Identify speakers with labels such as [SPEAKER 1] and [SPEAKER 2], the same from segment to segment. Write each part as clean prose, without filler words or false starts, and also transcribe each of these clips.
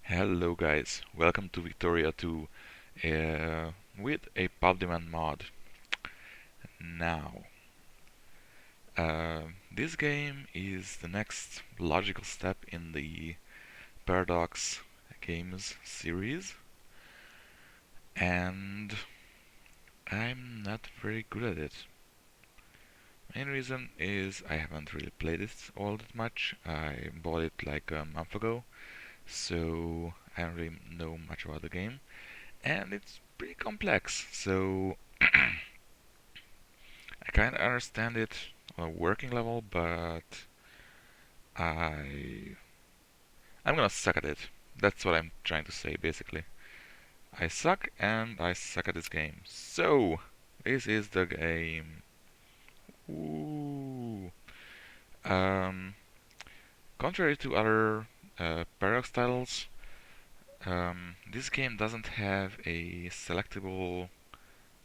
[SPEAKER 1] Hello guys, welcome to Victoria 2 with a pub demand mod. Now, this game is the next logical step in the Paradox games series, and I'm not very good at it. Main reason is I haven't really played it all that much. I bought it like a month ago, so I don't really know much about the game. And it's pretty complex. So I kind of understand it on a working level, but I I'm gonna suck at it. That's what I'm trying to say, basically. I suck, and I suck at this game. So this is the game. Ooh. Um, Contrary to other Paradox titles, this game doesn't have a selectable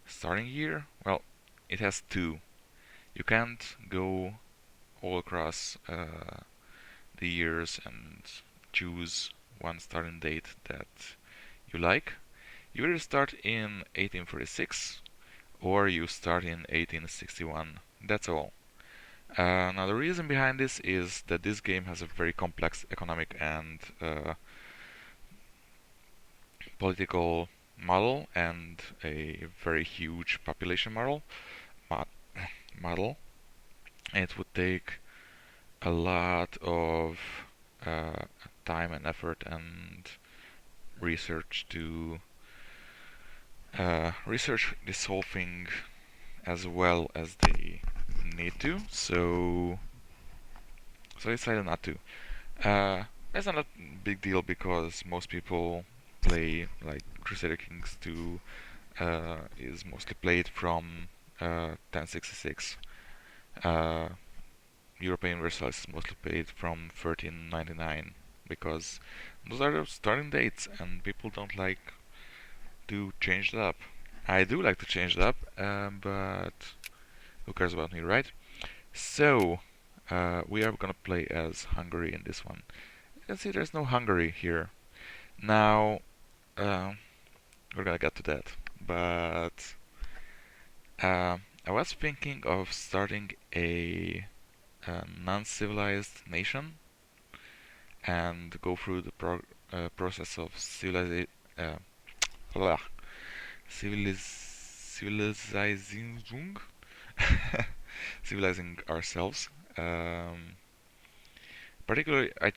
[SPEAKER 1] starting year. Well, it has two. You can't go all across the years and choose one starting date that you like. You either start in 1846 or you start in 1861. That's all. Now, the reason behind this is that this game has a very complex economic and political model and a very huge population mo- model. It would take a lot of uh, time and effort and research to research this whole thing as well as they need to. So I decided not to. That's not a big deal because most people play like Crusader Kings 2 is mostly played from 1066. Uh, European Universalis is mostly played from 1399 because those are the starting dates and people don't like to change it up. I do like to change it up, but who cares about me, right? So, we are gonna play as Hungary in this one. You can see there's no Hungary here. Now, uh, we're gonna get to that. But I was thinking of starting a non-civilized nation and go through the process of uh, civilizing civilizing ourselves. Particularly, I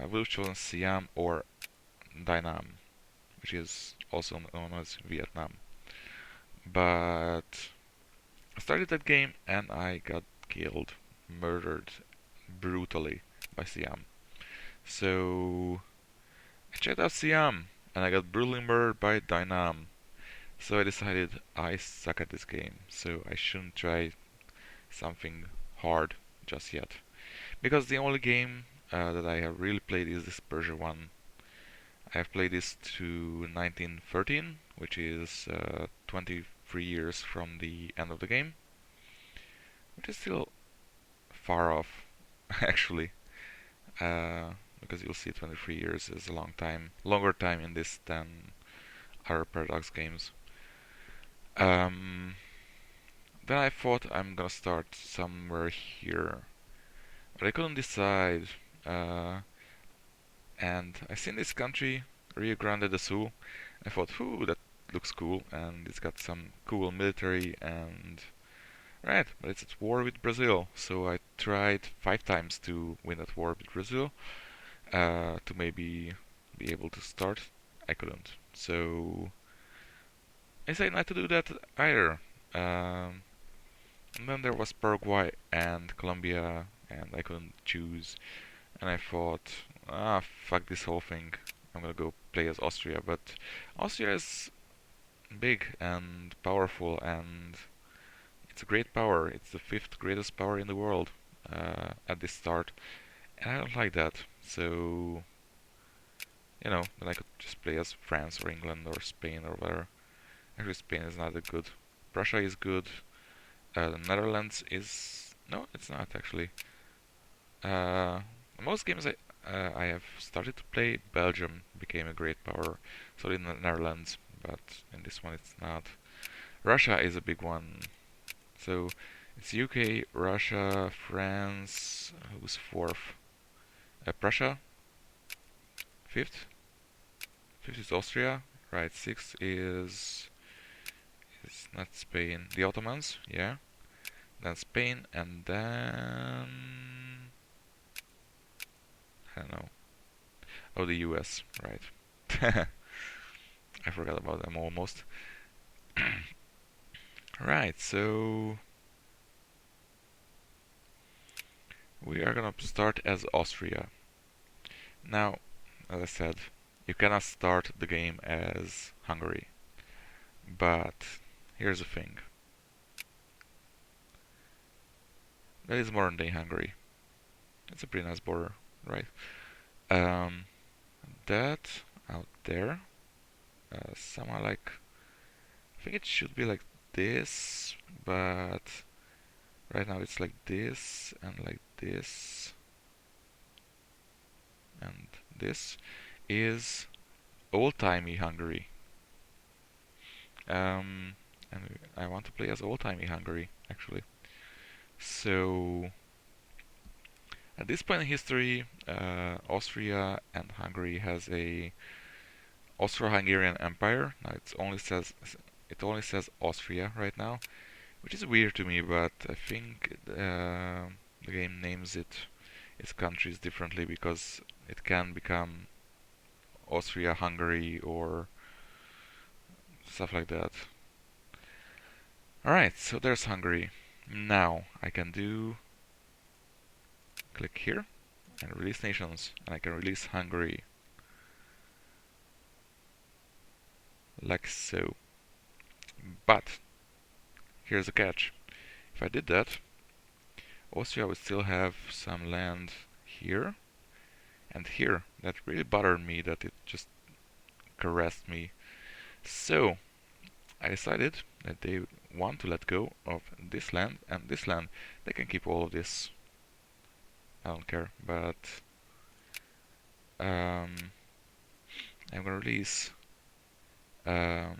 [SPEAKER 1] would have chosen Siam or Dainam, which is also known as Vietnam. But I started that game and I got killed, murdered brutally by Siam. So I checked out Siam and I got brutally murdered by Dainam. So I decided I suck at this game, so I shouldn't try something hard just yet. Because the only game that I have really played is this Persia one. I have played this to 1913, which is 23 years from the end of the game, which is still far off, actually, because you'll see 23 years is a long time, longer time in this than other Paradox games. Um, then I thought I'm gonna start somewhere here, but I couldn't decide. Uh, and I seen this country, Rio Grande do Sul. I thought, "Ooh, that looks cool," and it's got some cool military and right, but it's at war with Brazil. So I tried 5 times to win that war with Brazil, to maybe be able to start. I couldn't. So I decided not to do that either. Um, and then there was Paraguay and Colombia, and I couldn't choose. And I thought, fuck this whole thing. I'm gonna go play as Austria. But Austria is big and powerful, and it's a great power. It's the fifth greatest power in the world at this start, and I don't like that. So, then I could just play as France or England or Spain or whatever. Actually, Spain is not that good. Russia is good. The Netherlands is no, it's not actually. Uh, most games I have started to play, Belgium became a great power. So did the Netherlands, but in this one it's not. Russia is a big one. So it's UK, Russia, France. Who's fourth? Prussia. Fifth. Fifth is Austria. Right. Sixth is not Spain. The Ottomans. Yeah. Then Spain, and then I don't know. Oh, the US. Right. I forgot about them almost. Right. So we are gonna start as Austria. Now, as I said, you cannot start the game as Hungary. But here's the thing. That is modern day Hungary. It's a pretty nice border, right? Um, that out there, somehow like, I think it should be like this, but right now it's like this and like this, and this is old-timey Hungary. And I want to play as old-timey Hungary, actually. So at this point in history, Austria and Hungary has a Austro-Hungarian Empire. Now it only says Austria right now, which is weird to me, but I think the game names its countries differently because it can become Austria-Hungary or stuff like that. Alright, so there's Hungary. Now I can click here and release nations, and I can release Hungary like so. But here's the catch. If I did that, Austria would still have some land here and here. That really bothered me that it just caressed me. So I decided that they want to let go of this land and this land. They can keep all of this. I don't care, but I'm gonna release. Let's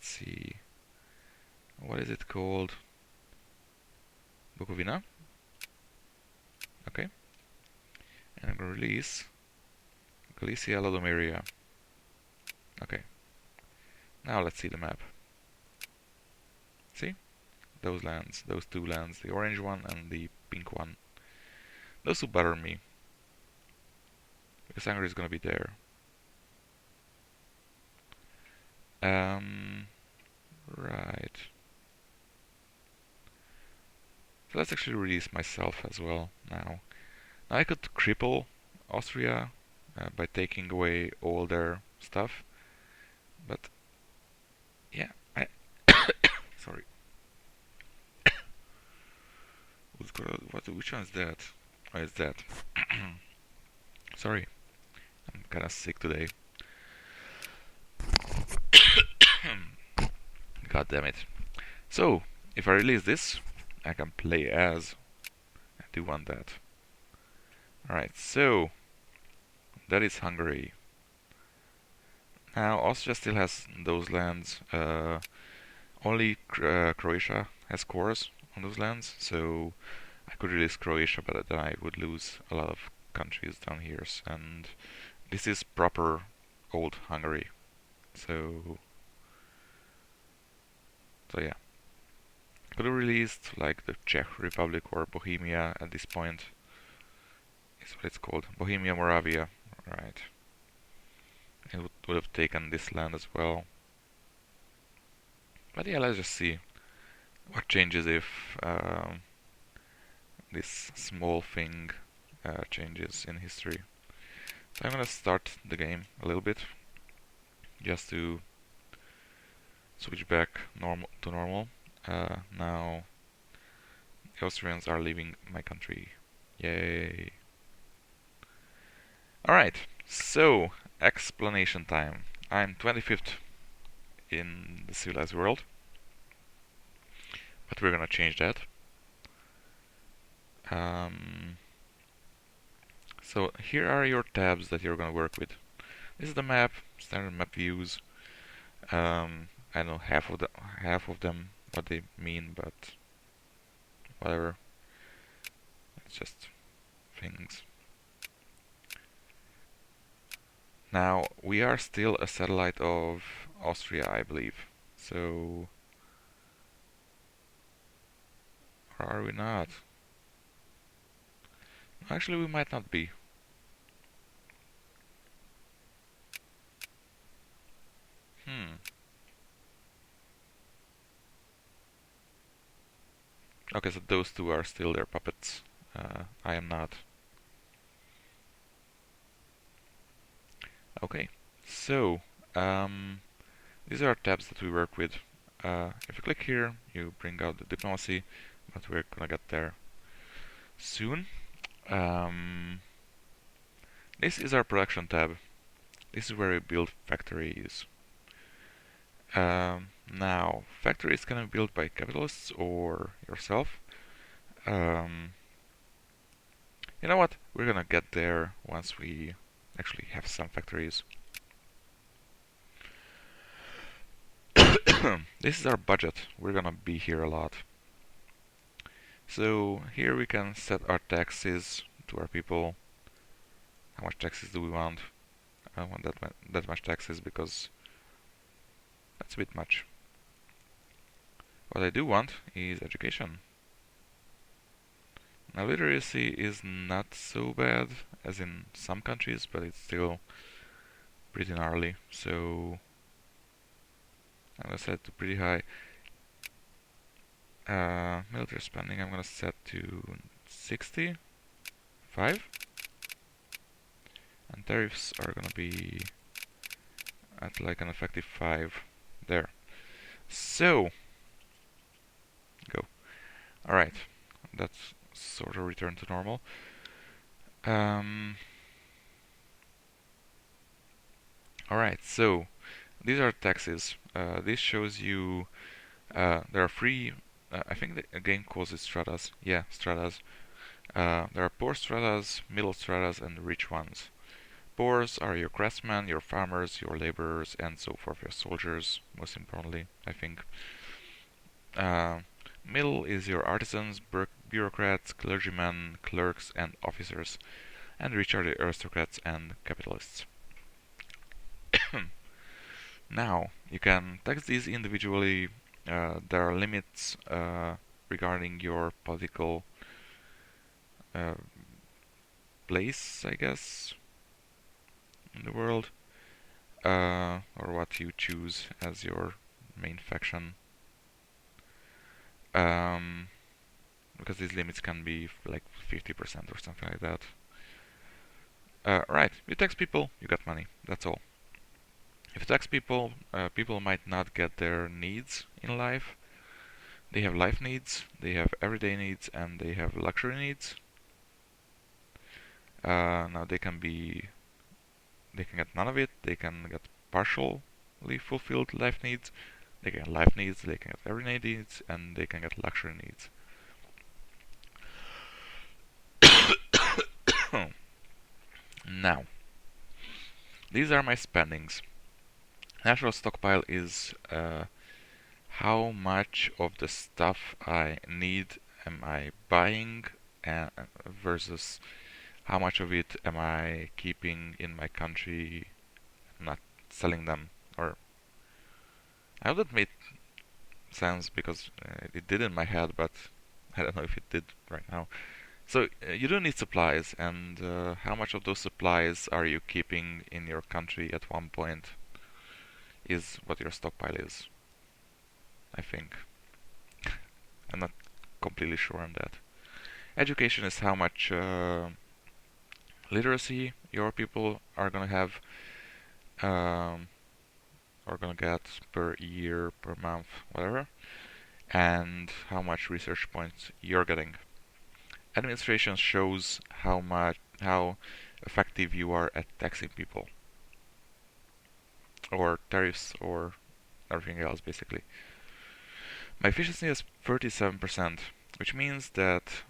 [SPEAKER 1] see. What is it called? Bukovina. Okay. And I'm gonna release Galicia Lodomeria. Okay. Now let's see the map. See? Those lands, those two lands, the orange one and the pink one. Those two bother me. Because Hungary is gonna be there. Right. So let's actually release myself as well now. Now I could cripple Austria by taking away all their stuff, but yeah, sorry. Which one is that? Oh, it's that. Sorry, I'm kinda sick today. God damn it. So, if I release this, I can play as. I do want that. Alright, so that is Hungary. Now, Austria still has those lands. Only Croatia has cores on those lands, so I could release Croatia, but then I would lose a lot of countries down here. And this is proper old Hungary. So yeah. Could have released like the Czech Republic or Bohemia at this point. Is what it's called. Bohemia Moravia. Right. It would have taken this land as well. But yeah, let's just see what changes if this small thing changes in history. So I'm gonna start the game a little bit just to switch back to normal. Now the Austrians are leaving my country. Yay! Alright, so explanation time. I'm 25th in the civilized world, but we're gonna change that. So here are your tabs that you're gonna work with. This is the map, standard map views. I know half of them what they mean, but whatever. It's just things. Now we are still a satellite of Austria, I believe. So, or are we not? Actually, we might not be. Hmm. Okay, so those two are still their puppets. I am not. Okay, so these are tabs that we work with. If you click here, you bring out the diplomacy, but we're gonna get there soon. This is our production tab. This is where we build factories. Now, factories can be built by capitalists or yourself. Um, you know what? We're gonna get there once we actually have some factories. This is our budget. We're gonna be here a lot. So here we can set our taxes to our people. How much taxes do we want? I don't want that much taxes because that's a bit much. What I do want is education. Now literacy is not so bad as in some countries, but it's still pretty gnarly. So I'm gonna set to pretty high. Military spending I'm gonna set to 65, and tariffs are gonna be at like an effective 5 there. So go. Alright, that's sort of returned to normal. Alright, so these are taxes. This shows you there are three. I think the game calls it stratas. Yeah, stratas. There are poor stratas, middle stratas, and rich ones. Poors are your craftsmen, your farmers, your laborers, and so forth, your soldiers, most importantly, I think. Middle is your artisans, bureaucrats, clergymen, clerks, and officers. And rich are the aristocrats and capitalists. Now, you can tax these individually. There are limits regarding your political place, I guess, in the world, or what you choose as your main faction. Because these limits can be like 50% or something like that. Right, you tax people, you get money, that's all. If you tax people, people might not get their needs in life. They have life needs, they have everyday needs, and they have luxury needs. Now they can get none of it, they can get partially fulfilled life needs, they can get life needs, they can get everyday needs, and they can get luxury needs. Now, these are my spendings. Natural stockpile is how much of the stuff I need am I buying versus how much of it am I keeping in my country, not selling them. Or I hope that made sense because it did in my head, but I don't know if it did right now. So you do need supplies, and how much of those supplies are you keeping in your country at one point is what your stockpile is, I think. I'm not completely sure on that. Education is how much literacy your people are gonna have, or gonna get per year, per month, whatever, and how much research points you're getting. Administration shows how effective you are at taxing people, or tariffs, or everything else, basically. My efficiency is 37%, which means that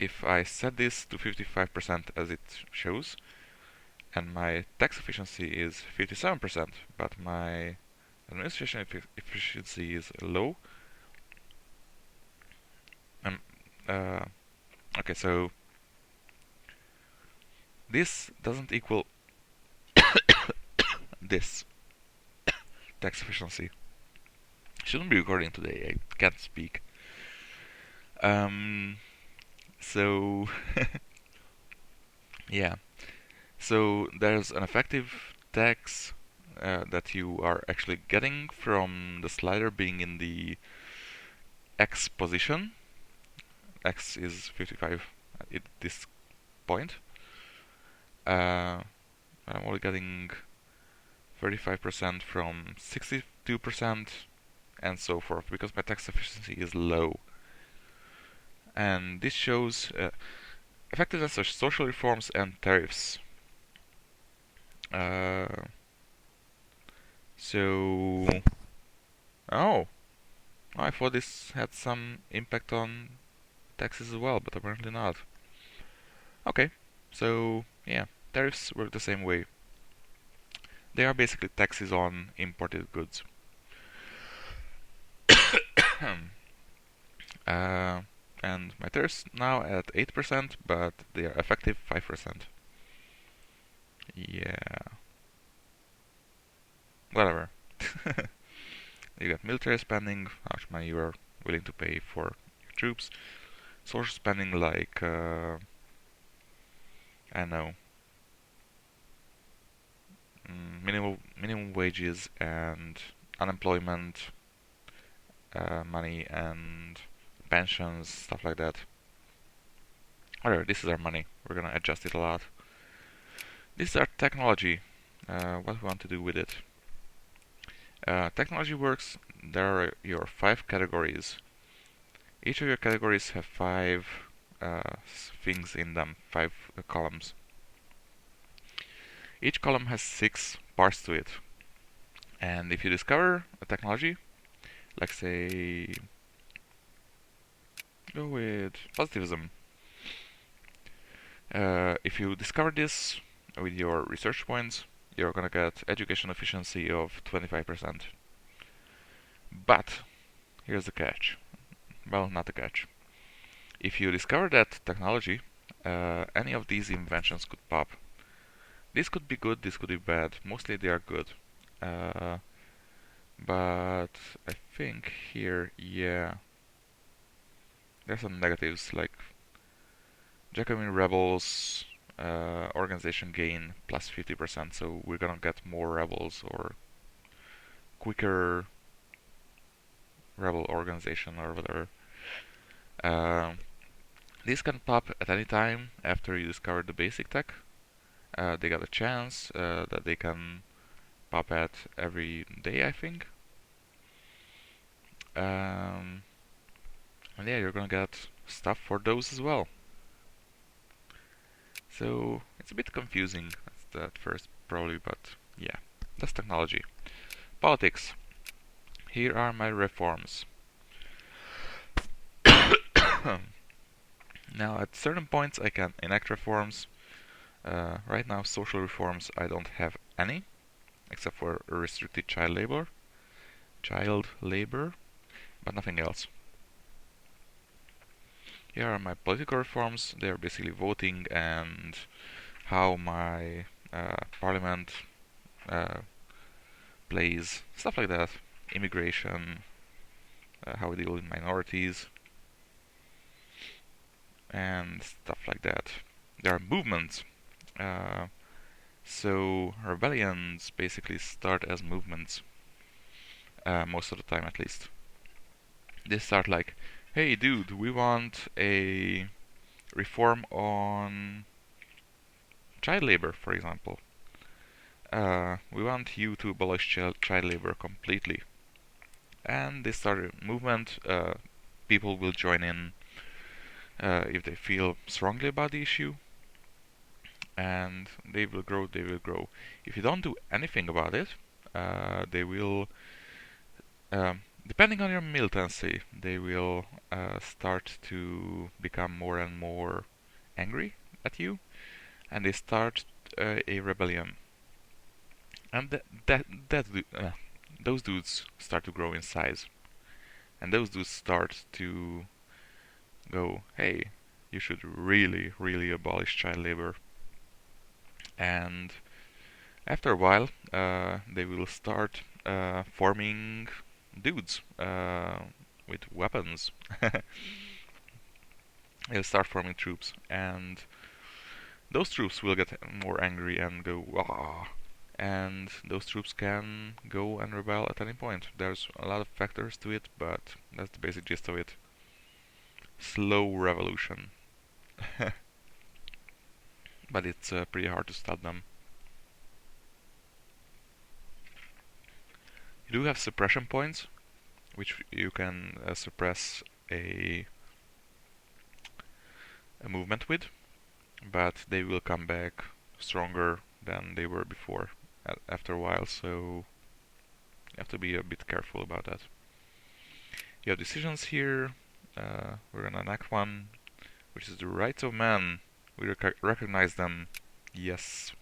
[SPEAKER 1] if I set this to 55% as it shows, and my tax efficiency is 57%, but my administration efficiency is low, uh, okay, so this doesn't equal this tax efficiency. Shouldn't be recording today, I can't speak. So yeah, so there's an effective tax that you are actually getting from the slider being in the X position. X is 55 at this point. I'm only getting 35% from 62% and so forth because my tax efficiency is low. And this shows effectiveness of social reforms and tariffs. So, oh, I thought this had some impact on taxes as well, but apparently not. Okay, so yeah, tariffs work the same way. They are basically taxes on imported goods. And my tariffs now at 8%, but they are effective 5%. Yeah. Whatever. You got military spending, how much money you are willing to pay for your troops. Social spending like, I don't know, minimum wages and unemployment money and pensions, stuff like that. Alright, this is our money. We're gonna adjust it a lot. This is our technology. What we want to do with it. Technology works. There are your 5 categories. Each of your categories have 5 things in them, 5 columns. Each column has 6 parts to it. And if you discover a technology, like say, go with positivism. If you discover this with your research points, you're gonna get education efficiency of 25%. But here's the catch. Well, not the catch. If you discover that technology, any of these inventions could pop. This could be good, this could be bad. Mostly they are good. But I think here, yeah, there's some negatives like Jacobin rebels, organization gain plus 50%, so we're gonna get more rebels or quicker rebel organization or whatever. These can pop at any time after you discover the basic tech. They got a chance that they can pop at every day, I think. And yeah, you're gonna get stuff for those as well. So it's a bit confusing at first, probably, but yeah, that's technology. Politics. Here are my reforms. Now, at certain points, I can enact reforms. Right now, social reforms, I don't have any, except for restricted child labor, but nothing else. Here are my political reforms. They are basically voting and how my parliament plays, stuff like that. Immigration, how we deal with minorities, and stuff like that. There are movements. So rebellions basically start as movements, most of the time at least. They start like, hey dude, we want a reform on child labor, for example. We want you to abolish child labor completely. And they start a movement. People will join in if they feel strongly about the issue. And they will grow, they will grow. If you don't do anything about it, they will Depending on your militancy, they will start to become more and more angry at you, and they start a rebellion. And those dudes start to grow in size, and those dudes start to go, hey, you should really, really abolish child labor. And after a while, they will start forming dudes with weapons. They'll start forming troops, and those troops will get more angry and go, wah! And those troops can go and rebel at any point. There's a lot of factors to it, but that's the basic gist of it. Slow revolution. But it's pretty hard to stop them. You do have suppression points, which you can suppress a movement with, but they will come back stronger than they were before after a while, so you have to be a bit careful about that. You have decisions here. We're gonna enact one, which is the rights of man. We recognize them. Yes.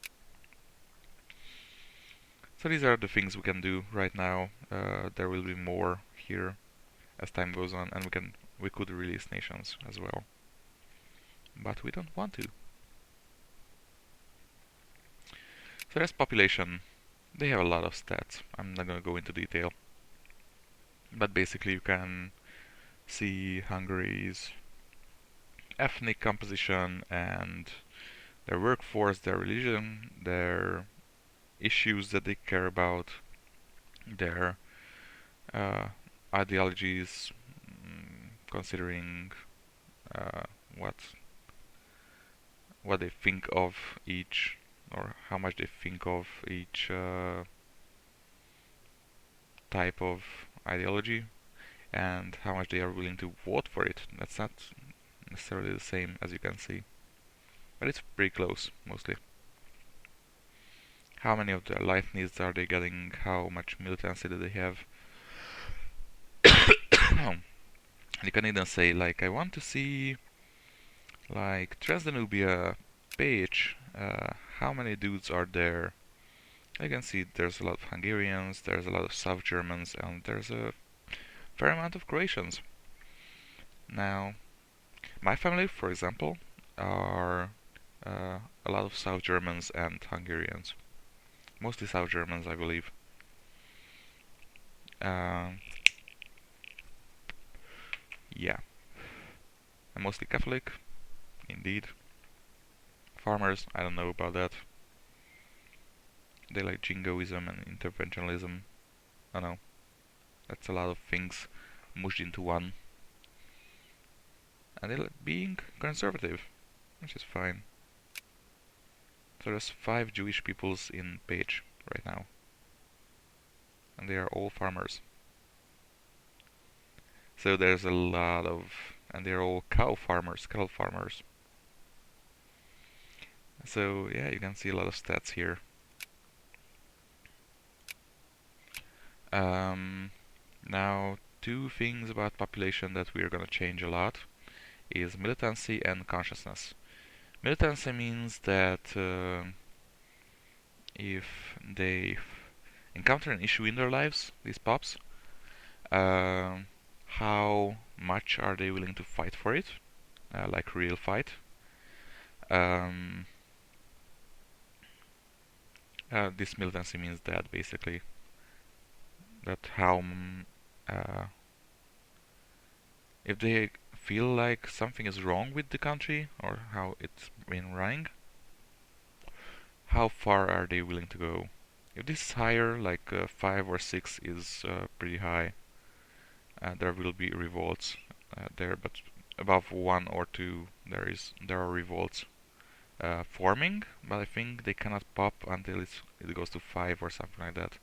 [SPEAKER 1] So these are the things we can do right now. There will be more here as time goes on, and we could release nations as well, but we don't want to. So there's population. They have a lot of stats. I'm not gonna go into detail, but basically you can see Hungary's ethnic composition and their workforce, their religion, their issues that they care about, their ideologies, considering what they think of each, or how much they think of each type of ideology, and how much they are willing to vote for it. That's not necessarily the same, as you can see, but it's pretty close, mostly. How many of their life needs are they getting? How much militancy do they have? You can even say, like, I want to see, like, Transdanubia page. How many dudes are there? You can see there's a lot of Hungarians, there's a lot of South Germans, and there's a fair amount of Croatians. Now, my family, for example, are a lot of South Germans and Hungarians. Mostly South Germans, I believe. Yeah. I'm mostly Catholic, indeed. Farmers, I don't know about that. They like jingoism and interventionism. I know. That's a lot of things mushed into one. And they like being conservative, which is fine. So there's 5 Jewish peoples in page right now. And they are all farmers. So there's a lot of... and they're all cattle farmers. So yeah, you can see a lot of stats here. Now, 2 things about population that we are gonna change a lot is militancy and consciousness. Militancy means that if they encounter an issue in their lives, these pops, how much are they willing to fight for it, like real fight. This militancy means that basically that how if they feel like something is wrong with the country or how it's been running, how far are they willing to go? If this is higher, like 5 or 6 is pretty high, there will be revolts there, but above 1 or 2 there are revolts forming, but I think they cannot pop until it goes to 5 or something like that.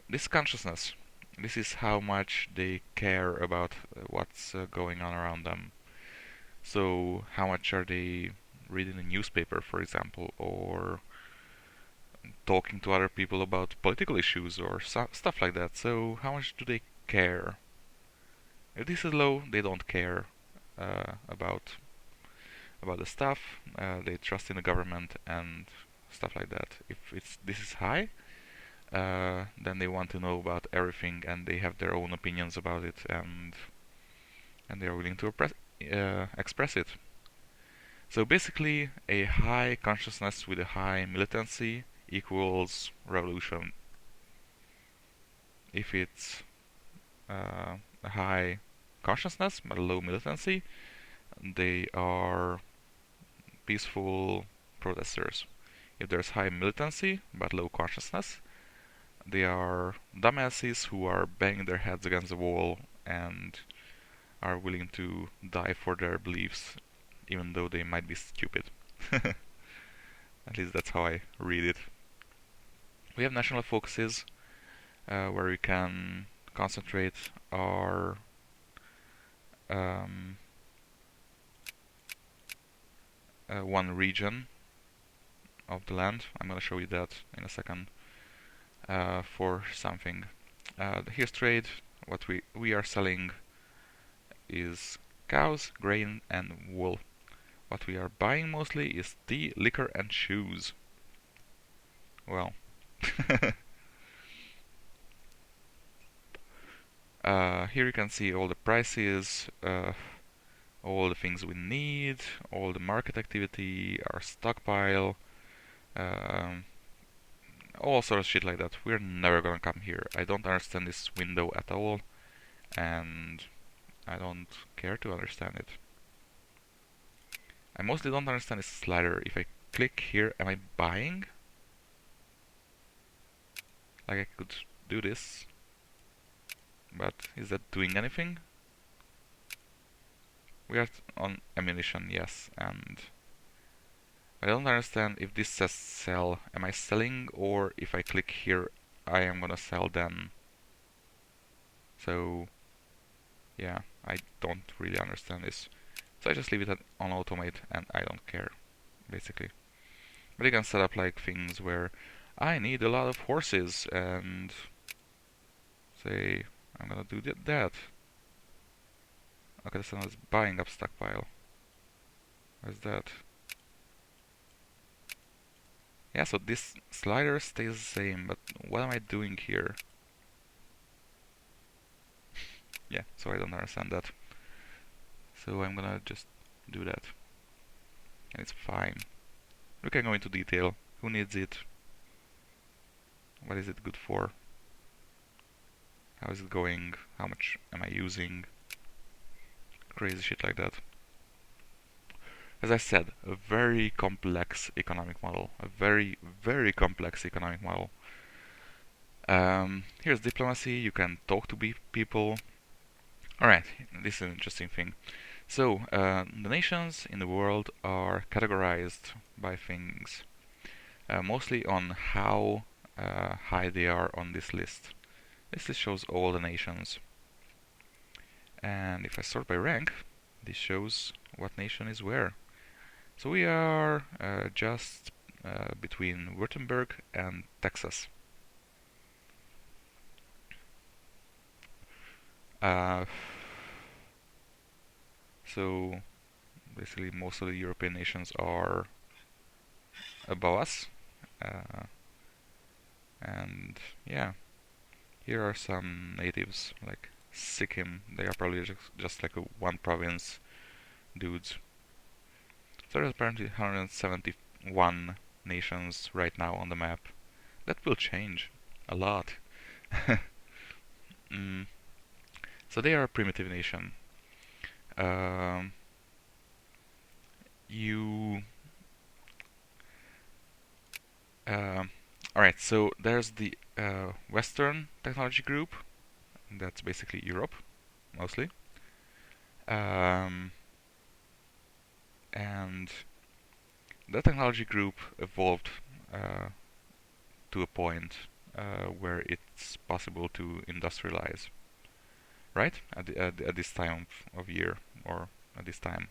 [SPEAKER 1] This consciousness, this is how much they care about what's going on around them. So how much are they reading the newspaper, for example, or talking to other people about political issues or stuff like that. So how much do they care? If this is low, they don't care about the stuff. They trust in the government and stuff like that. If this is high, then they want to know about everything and they have their own opinions about it, and they are willing to express it. So basically, a high consciousness with a high militancy equals revolution. If it's a high consciousness but low militancy, they are peaceful protesters. If there's high militancy but low consciousness, they are dumbasses who are banging their heads against the wall and are willing to die for their beliefs, even though they might be stupid. At least that's how I read it. We have national focuses, where we can concentrate our one region of the land. I'm going to show you that in a second for something. Here's trade. What we are selling is cows, grain, and wool. What we are buying mostly is tea, liquor, and shoes. Well, here you can see all the prices, all the things we need, all the market activity, our stockpile, all sorts of shit like that. We're never gonna come here. I don't understand this window at all, and I don't care to understand it. I mostly don't understand this slider. If I click here, am I buying? Like I could do this, but is that doing anything? We are on ammunition, yes, and I don't understand if this says sell. Am I selling, or if I click here, I am gonna sell then? So, yeah, I don't really understand this. So I just leave it on automate, and I don't care, basically. But you can set up like things where I need a lot of horses, and say I'm gonna do that. Okay, so now it's buying up stockpile. Where's that? Yeah, so this slider stays the same, but what am I doing here? Yeah, so I don't understand that. So I'm gonna just do that. And it's fine. We can go into detail. Who needs it? What is it good for? How is it going? How much am I using? Crazy shit like that. As I said, a very complex economic model. A very, very complex economic model. Here's diplomacy. You can talk to people. Alright, this is an interesting thing. So, the nations in the world are categorized by things, mostly on how high they are on this list. This list shows all the nations. And if I sort by rank, this shows what nation is where. So we are just between Württemberg and Texas. So basically most of the European nations are above us. And yeah, here are some natives like Sikkim. They are probably just like a one province dudes. So there's apparently 171 nations right now on the map. That will change a lot. So they are a primitive nation. Alright, so there's the Western technology group. That's basically Europe, mostly. And that technology group evolved to a point where it's possible to industrialize, right? At this time of year, or at this time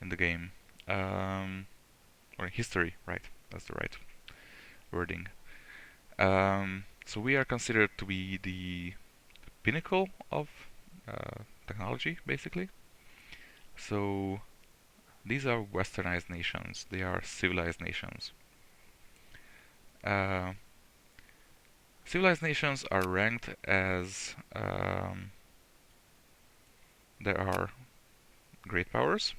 [SPEAKER 1] in the game, or in history, right? That's the right wording. So we are considered to be the pinnacle of technology, basically. So these are westernized nations. They are civilized nations. Uh, Civilized nations are ranked as there are great powers,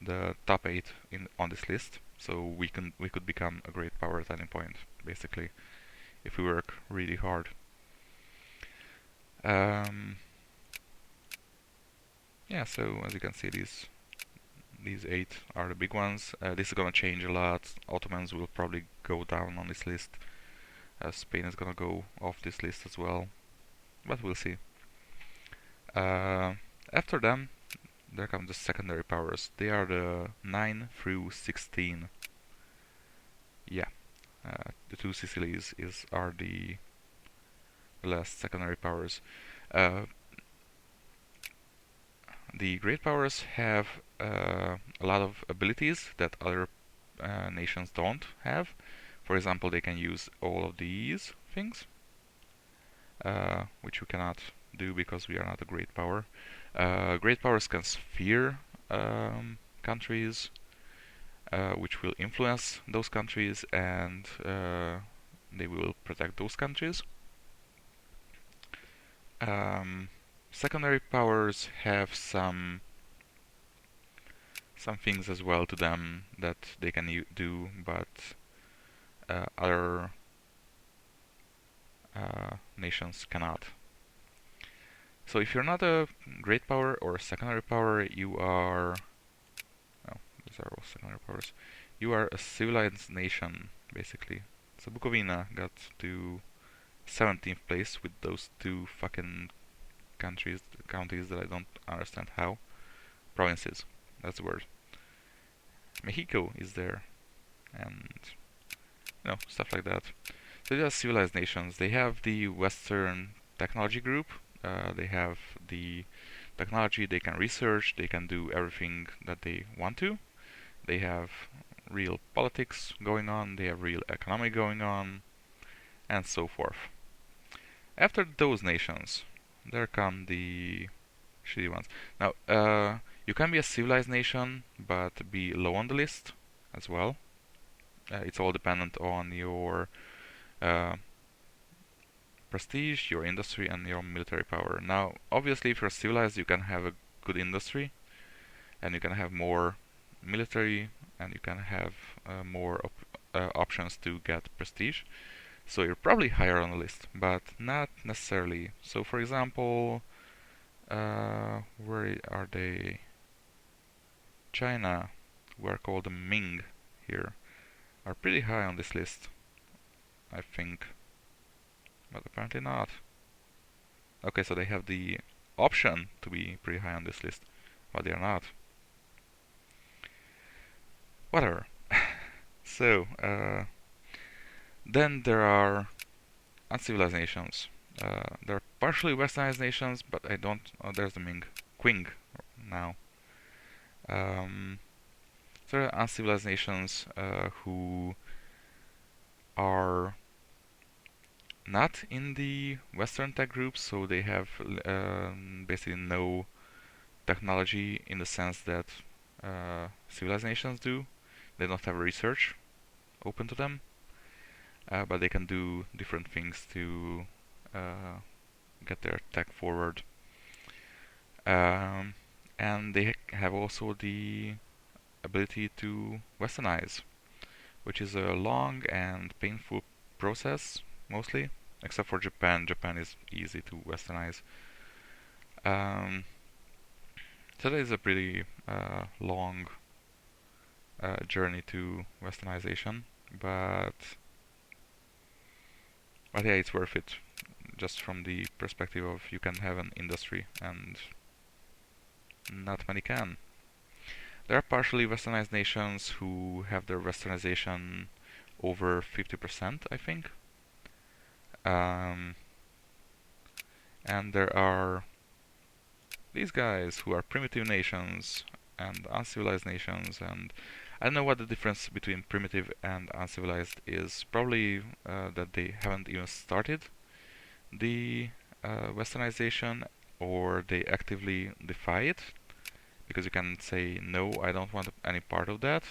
[SPEAKER 1] the top 8 on this list. So we could become a great power at any point, basically, if we work really hard. Yeah, so as you can see, these 8 are the big ones. This is gonna change a lot. Ottomans will probably go down on this list. Spain is gonna go off this list as well, but we'll see. After them, there come the secondary powers. They are the 9 through 16. Yeah, the 2 Sicilies are the last secondary powers. The great powers have a lot of abilities that other nations don't have. For example, they can use all of these things, which we cannot do because we are not a great power. Great powers can sphere countries, which will influence those countries, and they will protect those countries. Secondary powers have some things as well to them that they can do, but other nations cannot. So if you're not a great power or a secondary power, you are... Oh, these are all secondary powers. You are a civilized nation, basically. So Bukovina got to 17th place with those 2 fucking counties that I don't understand how. Provinces, that's the word. Mexico is there, and stuff like that. So they are civilized nations. They have the Western technology group. They have the technology. They can research. They can do everything that they want to. They have real politics going on. They have real economy going on, and so forth. After those nations, there come the shitty ones. Now, you can be a civilized nation, but be low on the list as well. It's all dependent on your prestige, your industry, and your military power. Now, obviously, if you're civilized, you can have a good industry, and you can have more military, and you can have more options to get prestige. So you're probably higher on the list, but not necessarily. So, for example, where are they? China, who are called the Ming here, are pretty high on this list, I think. But apparently not. Okay, so they have the option to be pretty high on this list, but they are not. Whatever. So, then there are uncivilized nations. There are partially westernized nations, but I don't... Oh, there's the Ming. Qing now. So there are uncivilized nations who are not in the Western tech groups, so they have basically no technology in the sense that civilized nations do. They don't have research open to them, but they can do different things to get their tech forward. And they have also the ability to westernize, which is a long and painful process, mostly, except for Japan. Japan is easy to westernize. So that is a pretty long journey to westernization, but yeah, it's worth it, just from the perspective of you can have an industry, and not many can. There are partially westernized nations who have their westernization over 50%, I think. And there are these guys who are primitive nations and uncivilized nations, and I don't know what the difference between primitive and uncivilized is. Probably that they haven't even started the westernization, or they actively defy it, because you can say, no, I don't want any part of that.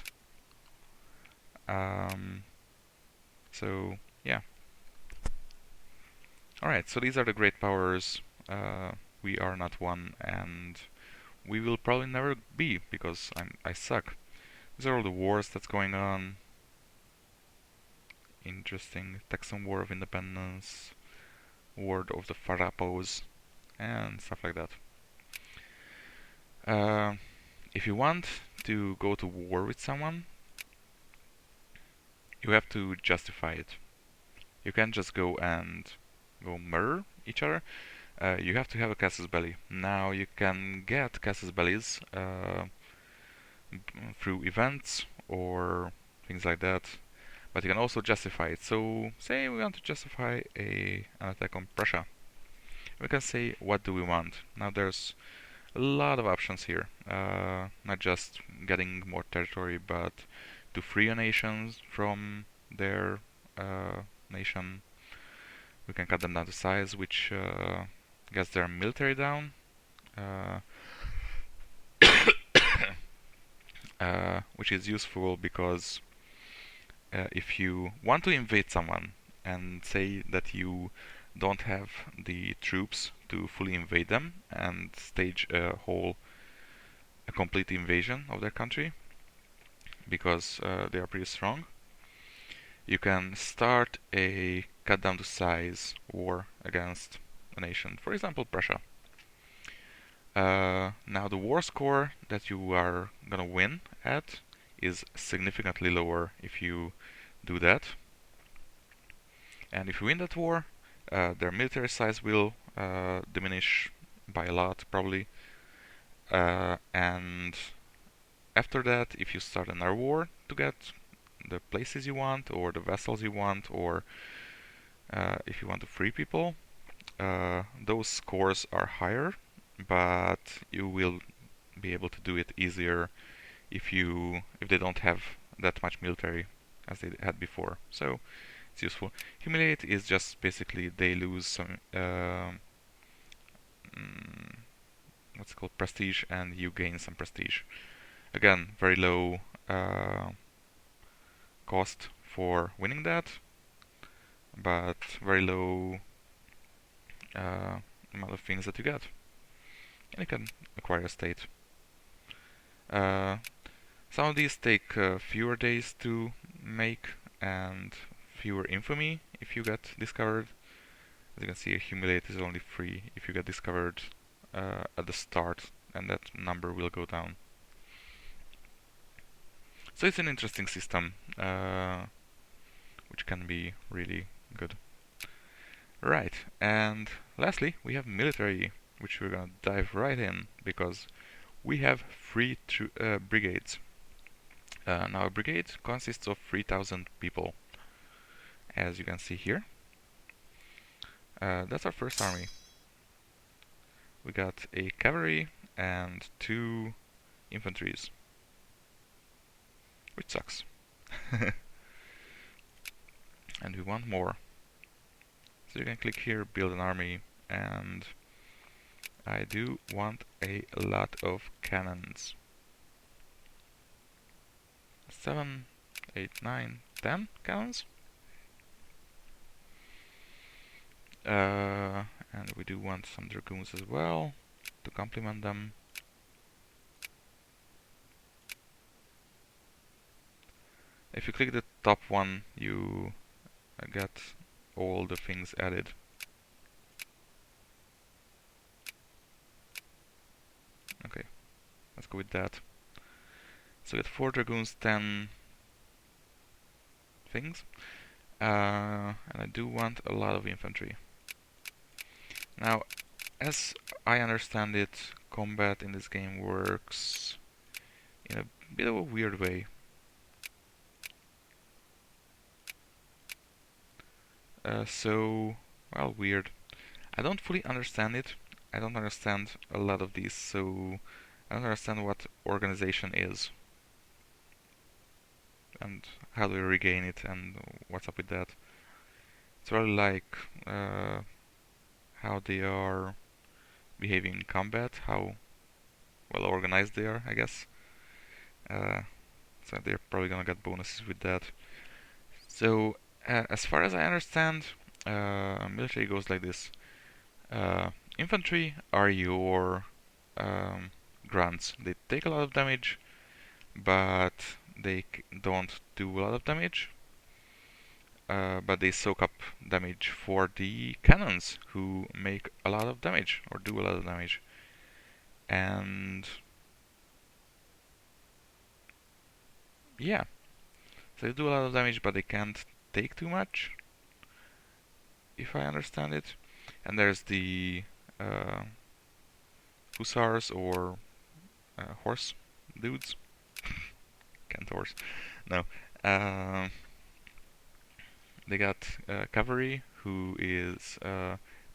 [SPEAKER 1] So yeah. Alright, so these are the great powers. We are not one, and we will probably never be, because I suck. These are all the wars that's going on. Interesting. Texan War of Independence, War of the Farrapos, and stuff like that. If you want to go to war with someone, you have to justify it. You can't just go murder each other. You have to have a casus belli. Now you can get casus bellis through events or things like that, but you can also justify it. So say we want to justify an attack on Prussia. We can say, what do we want? Now there's a lot of options here. Not just getting more territory, but to free a nation from their nation. We can cut them down to size, which gets their military down. Which is useful because if you want to invade someone and say that you don't have the troops to fully invade them and stage a complete invasion of their country, because they are pretty strong, you can start a cut down to size war against a nation, for example Prussia. Now the war score that you are gonna win at is significantly lower if you do that. And if you win that war, their military size will diminish by a lot, probably. And after that, if you start another war to get the places you want, or the vessels you want, or if you want to free people, those scores are higher, but you will be able to do it easier if they don't have that much military as they had before. So it's useful. Humiliate is just basically they lose some what's it called, prestige, and you gain some prestige. Again, very low cost for winning that, but very low amount of things that you get. And you can acquire a state. Some of these take fewer days to make and fewer infamy if you get discovered. As you can see, humiliate is only free if you get discovered at the start, and that number will go down. So it's an interesting system, which can be really good. Right, and lastly, we have military, which we're gonna dive right in, because we have three brigades. Now a brigade consists of 3,000 people, as you can see here. That's our first army. We got a cavalry and 2 infantries, which sucks. And we want more. So you can click here, build an army, and I do want a lot of cannons. 7, 8, 9, 10 cannons. And we do want some dragoons as well to complement them. If you click the top one, you get all the things added. Okay, let's go with that. So we get 4 dragoons, 10 things. And I do want a lot of infantry. Now, as I understand it, combat in this game works in a bit of a weird way. Well, weird. I don't fully understand it. I don't understand a lot of these, so I don't understand what organization is. and how do we regain it, and what's up with that. It's really like how they are behaving in combat, how well organized they are, I guess. Uh, so they're probably gonna get bonuses with that. So as far as I understand, military goes like this. Infantry are your um, grunts. They take a lot of damage, but they don't do a lot of damage. But they soak up damage for the cannons, who make a lot of damage, or do a lot of damage. And yeah, so they do a lot of damage, but they can't take too much, if I understand it. And there's the uh, hussars, or horse dudes. Can't horse. No. Um, they got cavalry, who is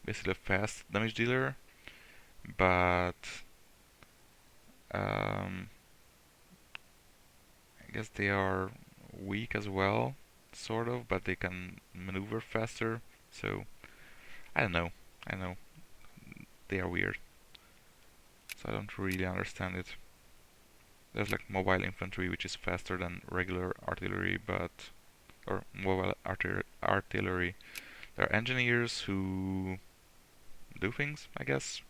[SPEAKER 1] basically a fast damage dealer, but um, I guess they are weak as well, sort of, but they can maneuver faster. So I don't know. I know they are weird, so I don't really understand it. There's like mobile infantry, which is faster than regular artillery, or mobile artillery. There are engineers who do things, I guess.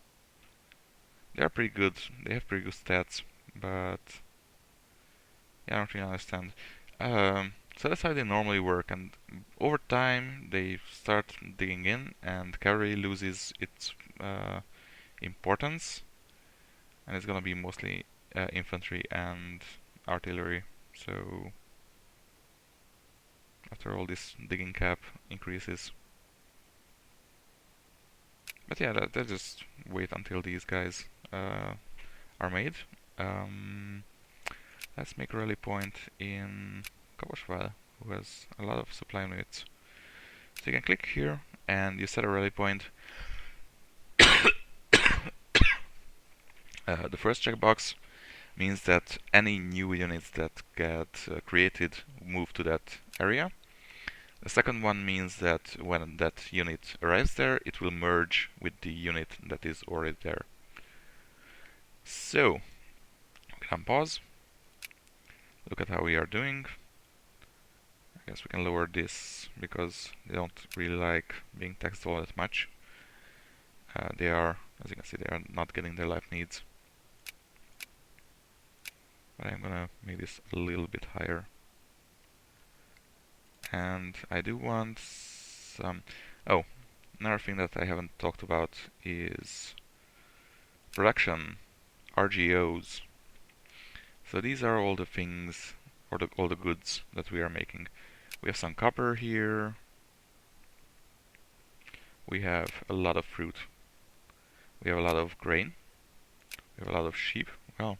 [SPEAKER 1] They are pretty good. They have pretty good stats, but yeah, I don't really understand. So that's how they normally work, and over time they start digging in, and cavalry loses its importance, and it's gonna be mostly infantry and artillery. So after all, this digging cap increases. But yeah, that just wait until these guys are made. Um, let's make a rally point in Kovarsville, who has a lot of supply units. So you can click here and you set a rally point. The first checkbox means that any new units that get created move to that area. The second one means that when that unit arrives there, it will merge with the unit that is already there. So, we can pause, look at how we are doing. I guess we can lower this because they don't really like being taxed all that much. They are, as you can see, they are not getting their life needs. But I'm gonna make this a little bit higher. And I do want some... Oh, another thing that I haven't talked about is production, RGOs. So these are all the things, or all the goods that we are making. We have some copper here. We have a lot of fruit. We have a lot of grain. We have a lot of sheep. Well,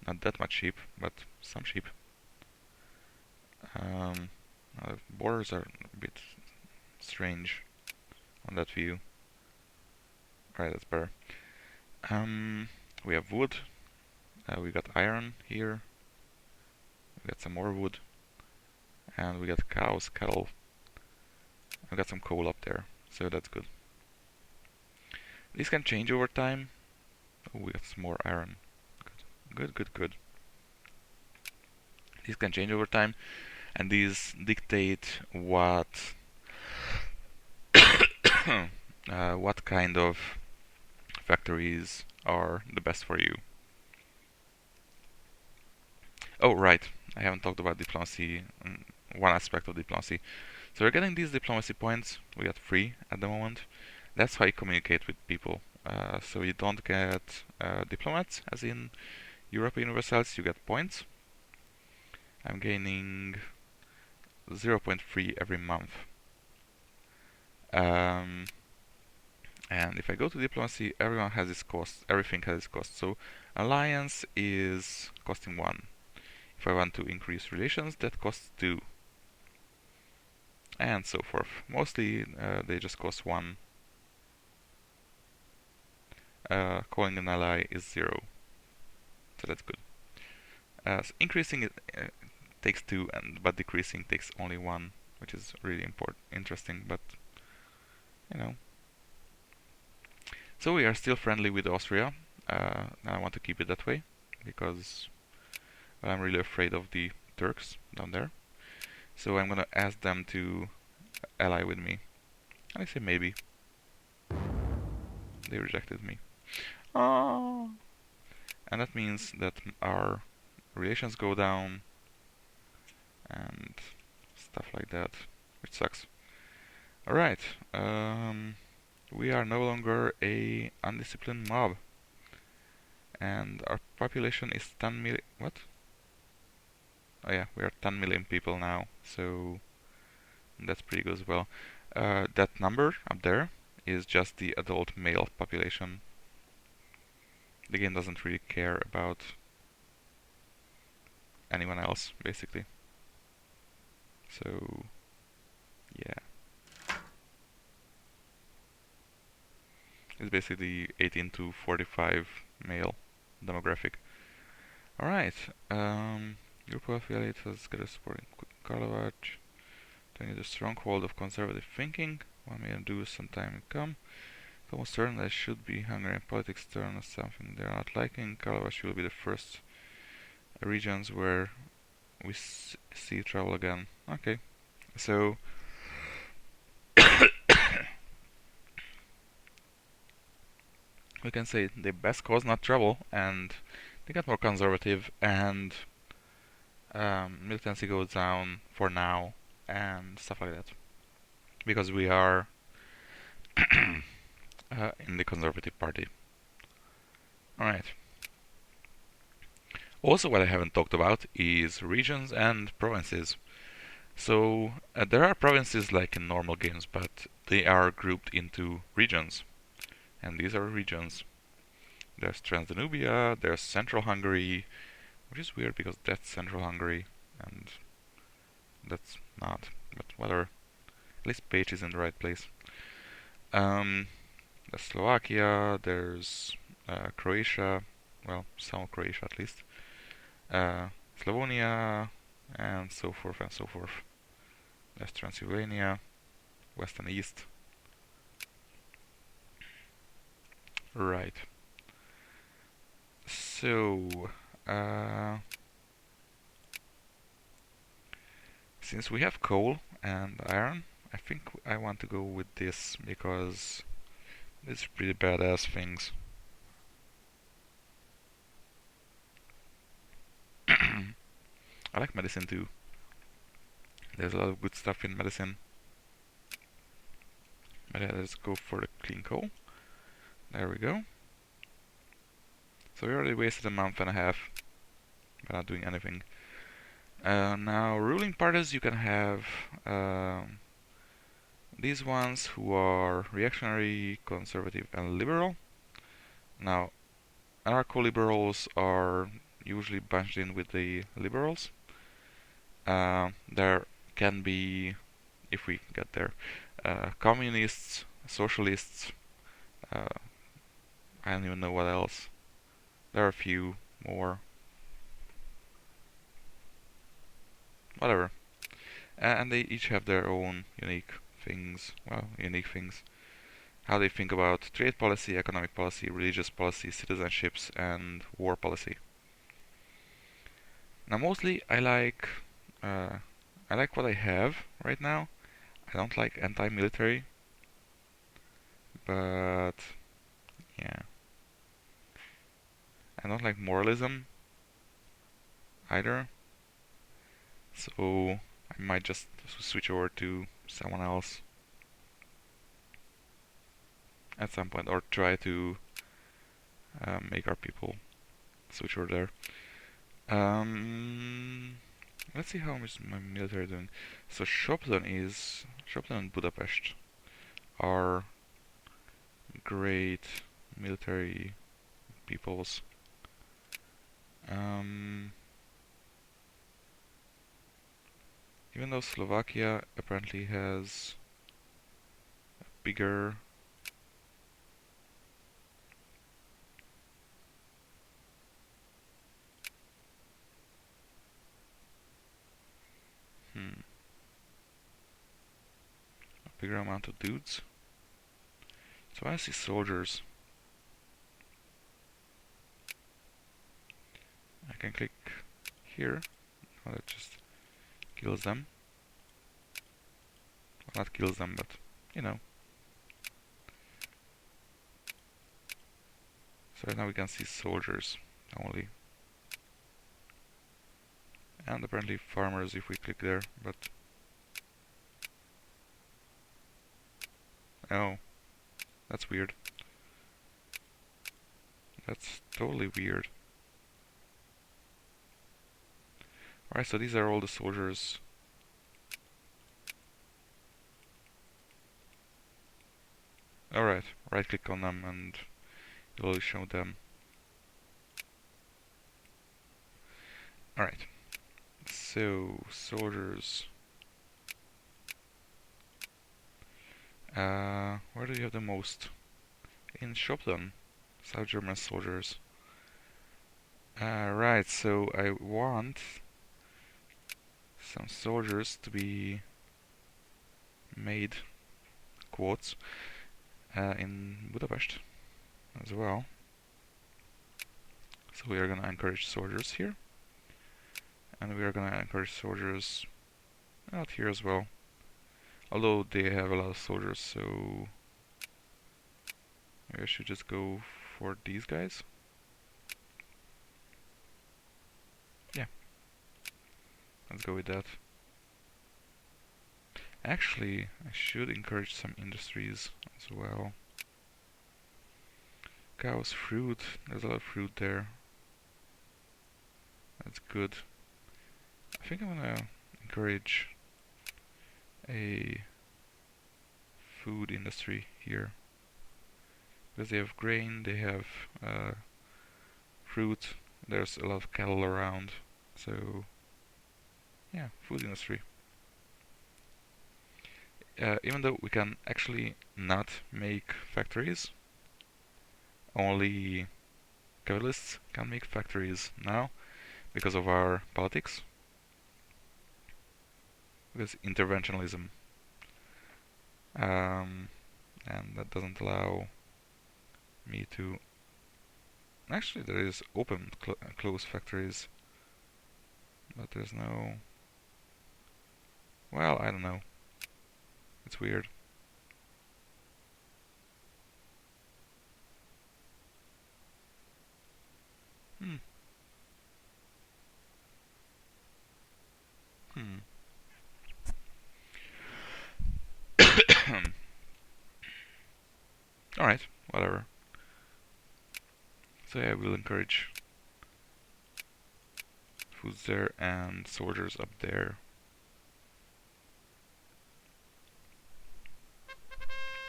[SPEAKER 1] not that much sheep, but some sheep. The borders are a bit strange on that view. Alright, that's better. We have wood. We got iron here. We got some more wood. And we got cows, cattle. I got some coal up there, so that's good. These can change over time. Oh, we got some more iron. Good. These can change over time, and these dictate what what kind of factories are the best for you. Oh, right. I haven't talked about diplomacy, one aspect of diplomacy. So we're getting these diplomacy points. We got 3 at the moment. That's how you communicate with people. So you don't get diplomats, as in European Universals, you get points. I'm gaining 0.3 every month. And if I go to diplomacy, everyone has its cost. Everything has its cost. So alliance is costing 1. If I want to increase relations, that costs 2. And so forth. Mostly they just cost 1. Calling an ally is 0. So that's good. So increasing it takes 2, but decreasing takes only 1, which is really interesting, but you know. So we are still friendly with Austria. I want to keep it that way because I'm really afraid of the Turks down there. So I'm gonna ask them to ally with me. And I say maybe. They rejected me. Oh. And that means that our relations go down and stuff like that, which sucks. Alright, we are no longer a undisciplined mob. And our population is 10 million. What? Oh yeah, we are 10 million people now, so that's pretty good as well. That number up there is just the adult male population. The game doesn't really care about anyone else, basically. So, yeah. It's basically 18 to 45 male demographic. Alright, group of affiliates has got a supporting Karlovac. They need a stronghold of conservative thinking. 1 million dues sometime to come. It's almost certain that should be Hungarian politics turn as something they're not liking. Karlovac will be the first regions where we see trouble again. Okay, so we can say the best cause not trouble, and they got more conservative, and militancy goes down for now, and stuff like that, because we are in the conservative party. Alright. Also, what I haven't talked about is regions and provinces. So, there are provinces like in normal games, but they are grouped into regions. And these are regions. There's Transdanubia, there's Central Hungary, which is weird because that's Central Hungary, and that's not, but whatever. At least page is in the right place. There's Slovakia, there's Croatia, well, some of Croatia at least, Slavonia, and so forth and so forth. There's Transylvania, West and East. Right. So, since we have coal and iron, I think I want to go with this because it's pretty badass things. I like medicine too. There's a lot of good stuff in medicine. But yeah, let's go for the clean coal. There we go. So we already wasted a month and a half by not doing anything. Now, ruling parties, you can have these ones who are reactionary, conservative, and liberal. Now, anarcho-liberals are usually bunched in with the liberals. There can be, if we get there, communists, socialists, I don't even know what else. There are a few more. Whatever. And they each have their own unique things. Well, unique things. How they think about trade policy, economic policy, religious policy, citizenships, and war policy. Now, mostly I like what I have right now. I don't like anti-military, but yeah, I don't like moralism either. So I might just switch over to someone else at some point, or try to make our people switch over there. Let's see how much my military doing. So Shopton and Budapest are great military peoples. Even though Slovakia apparently has a bigger bigger amount of dudes. So I see soldiers. I can click here. Oh, that just kills them. Well, not kills them, but you know. So now we can see soldiers only. And apparently farmers if we click there, but oh, that's weird. That's totally weird. Alright, so these are all the soldiers. Alright, right click on them and it will show them. Alright, so soldiers. Where do you have the most? In Shopton, South German soldiers. Right, so I want some soldiers to be made, quotes, in Budapest as well. So we are gonna encourage soldiers here. And we are gonna encourage soldiers out here as well. Although they have a lot of soldiers, so maybe I should just go for these guys. Yeah, let's go with that. Actually, I should encourage some industries as well. Cows, fruit, there's a lot of fruit there. That's good. I think I'm gonna encourage a food industry here. Because they have grain, they have fruit, there's a lot of cattle around, so yeah, food industry. Even though we can actually not make factories, only capitalists can make factories now because of our politics, because interventionism, and that doesn't allow me to. Actually, there is open close factories, but there's no. Well, I don't know. It's weird. Hmm. Hmm. Alright, whatever. So yeah, we'll encourage foods there and soldiers up there.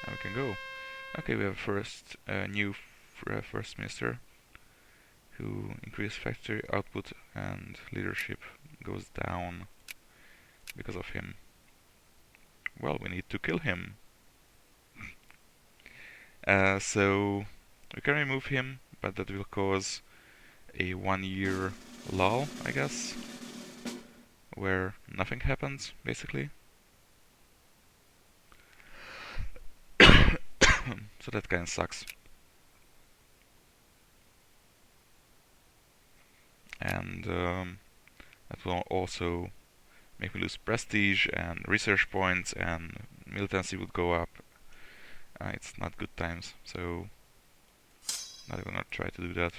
[SPEAKER 1] And we can go. Okay, we have first new first minister who increased factory output and leadership goes down because of him. Well, we need to kill him. So we can remove him, but that will cause a 1 year lull, I guess, where nothing happens, basically. So that kinda sucks. And that will also make me lose prestige and research points, and militancy would go up. It's not good times, so I will not try to do that.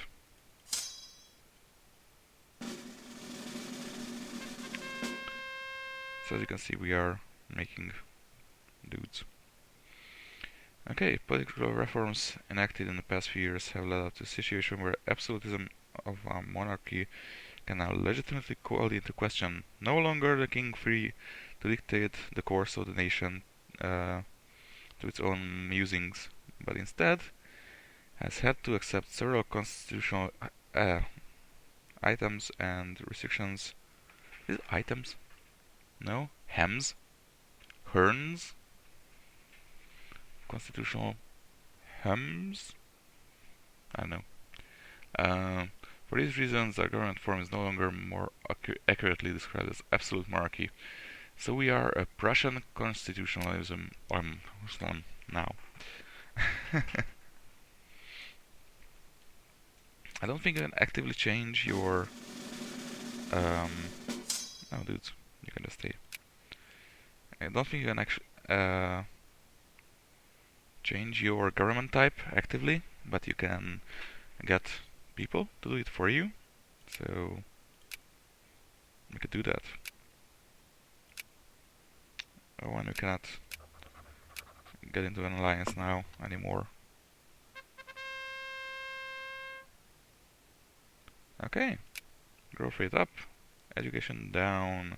[SPEAKER 1] So as you can see, we are making dudes. Okay, political reforms enacted in the past few years have led up to a situation where absolutism of a monarchy can now legitimately call into question. No longer the king free to dictate the course of the nation to its own musings, but instead has had to accept several constitutional items and restrictions. Is it items? No? Hems? Herns? Constitutional hems? I don't know. For these reasons, our government form is no longer more accurately described as absolute monarchy. So we are a Prussian constitutionalism now. I don't think you can actively change your no dudes, you can just stay. I don't think you can actually change your government type actively, but you can get people to do it for you. So we could do that. Oh, and we cannot get into an alliance now anymore. Okay, growth rate up, education down.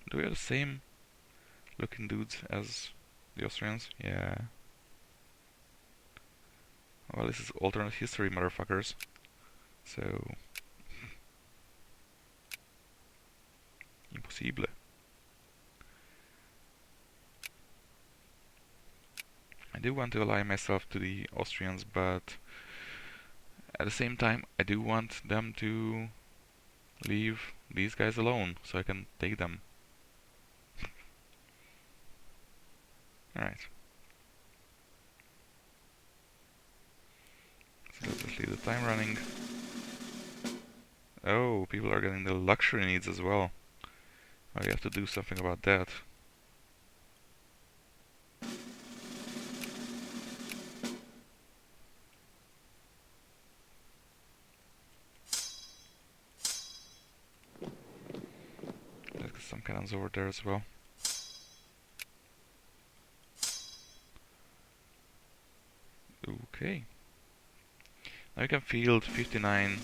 [SPEAKER 1] Do we have the same looking dudes as the Austrians? Yeah. Well, this is alternate history, motherfuckers. So... impossible. I do want to ally myself to the Austrians, but at the same time, I do want them to leave these guys alone, so I can take them. Alright. So let's just leave the time running. Oh, people are getting the luxury needs as well. Oh, you have to do something about that. Let's get some cannons over there as well. Okay. Now we can field 59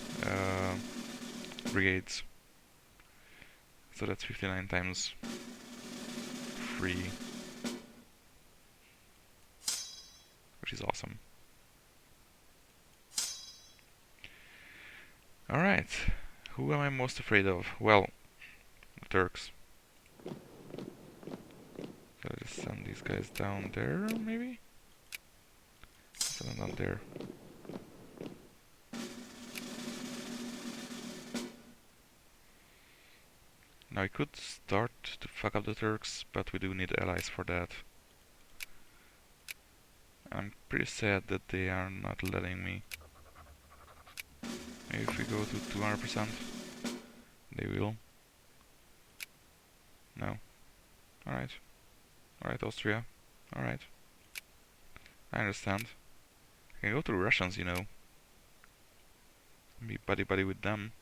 [SPEAKER 1] brigades. So that's 59 times 3. Which is awesome. Alright. Who am I most afraid of? Well, the Turks. So I just send these guys down there, maybe? Send them down there. Now I could start to fuck up the Turks, but we do need allies for that. I'm pretty sad that they are not letting me. Maybe if we go to 200%, they will. No. Alright. Alright, Austria. Alright. I understand. I can go to the Russians, you know. Be buddy-buddy with them.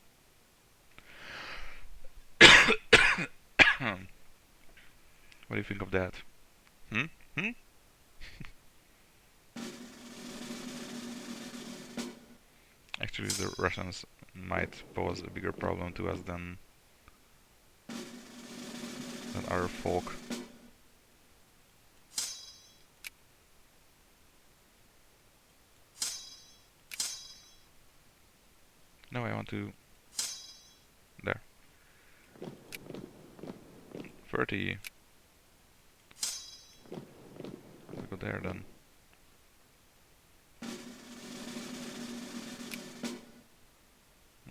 [SPEAKER 1] What do you think of that? Hmm? Hmm? Actually, the Russians might pose a bigger problem to us than our folk. No, I want to... there. 30. Let's go there then.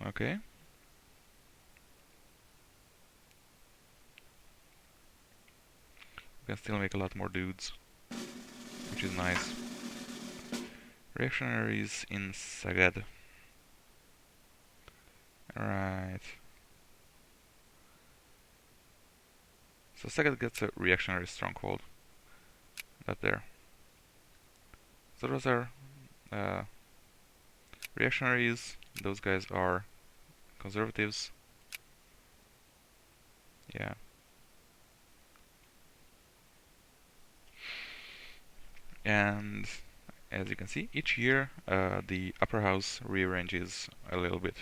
[SPEAKER 1] Okay. We can still make a lot more dudes, which is nice. Reactionaries in Sagad. Alright. So Sagad gets a reactionary stronghold. That there. So those are reactionaries. Those guys are conservatives. Yeah. And as you can see, each year the upper house rearranges a little bit.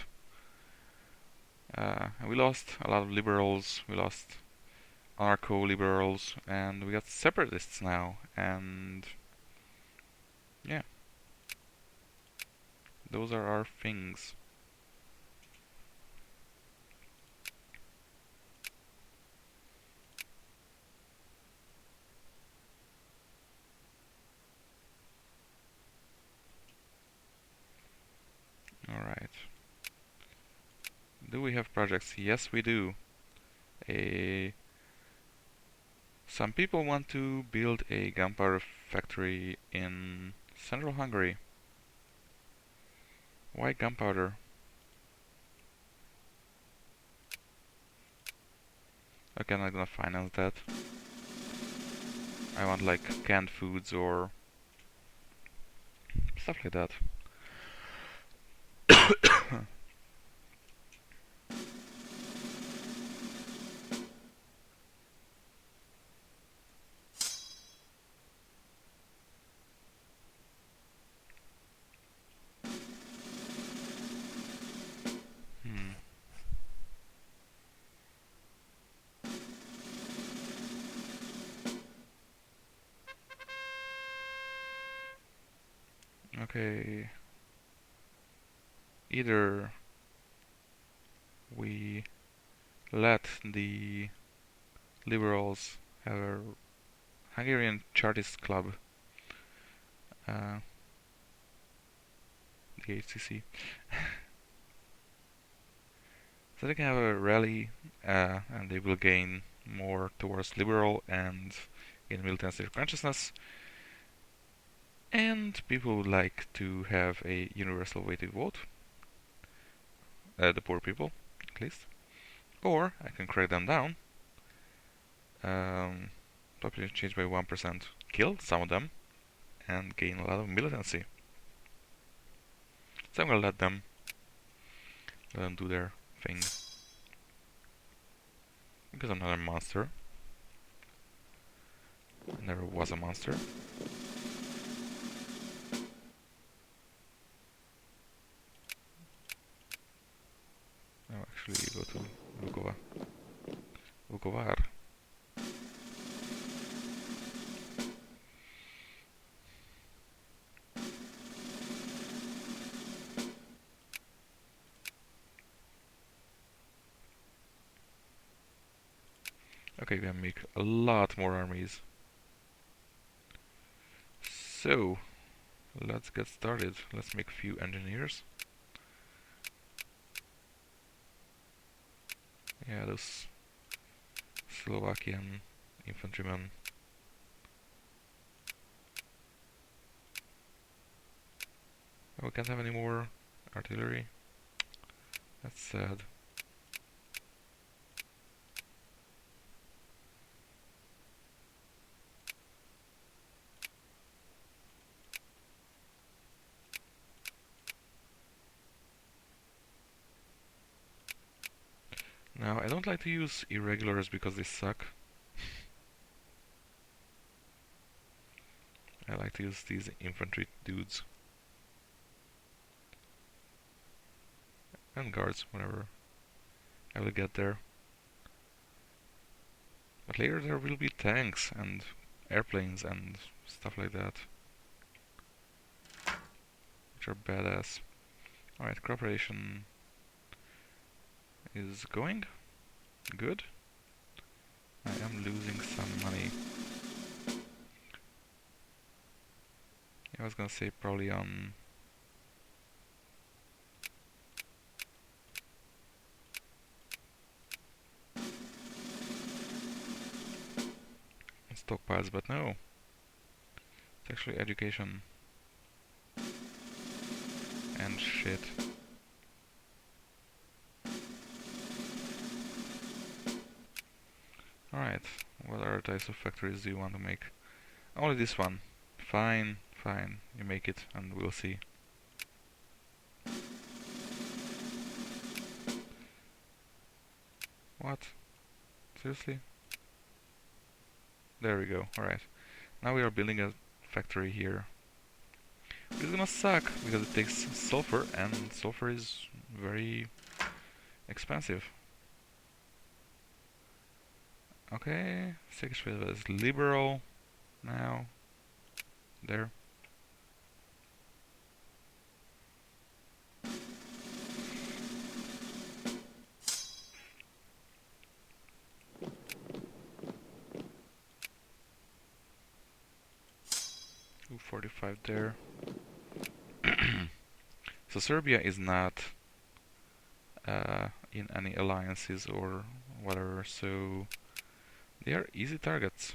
[SPEAKER 1] We lost a lot of liberals, we lost anarcho-liberals, and we got separatists now, and yeah. Those are our things. Alright. Do we have projects? Yes, we do. Some people want to build a gunpowder factory in central Hungary. Why gunpowder? Okay, I'm not gonna finance that. I want like canned foods or stuff like that. Hmm. Okay. Either we let the liberals have a Hungarian Chartist Club, the HCC, so they can have a rally, and they will gain more towards liberal and in militancy consciousness. And people would like to have a universal way to vote, the poor people, at least. Or I can crack them down. Population change by 1%, kill some of them, and gain a lot of militancy. So I'm gonna let them do their thing. Because I'm not a monster. I never was a monster. I'll actually go to Vukovar. Okay, we can make a lot more armies. So, let's get started. Let's make a few engineers. Yeah, those Slovakian infantrymen. Oh, we can't have any more artillery. That's sad. Now, I don't like to use irregulars because they suck. I like to use these infantry dudes. And guards, whenever I will get there. But later there will be tanks and airplanes and stuff like that, which are badass. Alright, cooperation is going good. I am losing some money. I was gonna say probably on stockpiles, but no. It's actually education and shit. Alright, what other types of factories do you want to make? Only this one. Fine, fine, you make it and we'll see. What? Seriously? There we go, alright. Now we are building a factory here. It's gonna suck because it takes sulfur and sulfur is very expensive. Okay, Sekishvili is liberal now. There. Ooh, 45 there. So Serbia is not in any alliances or whatever, so they are easy targets.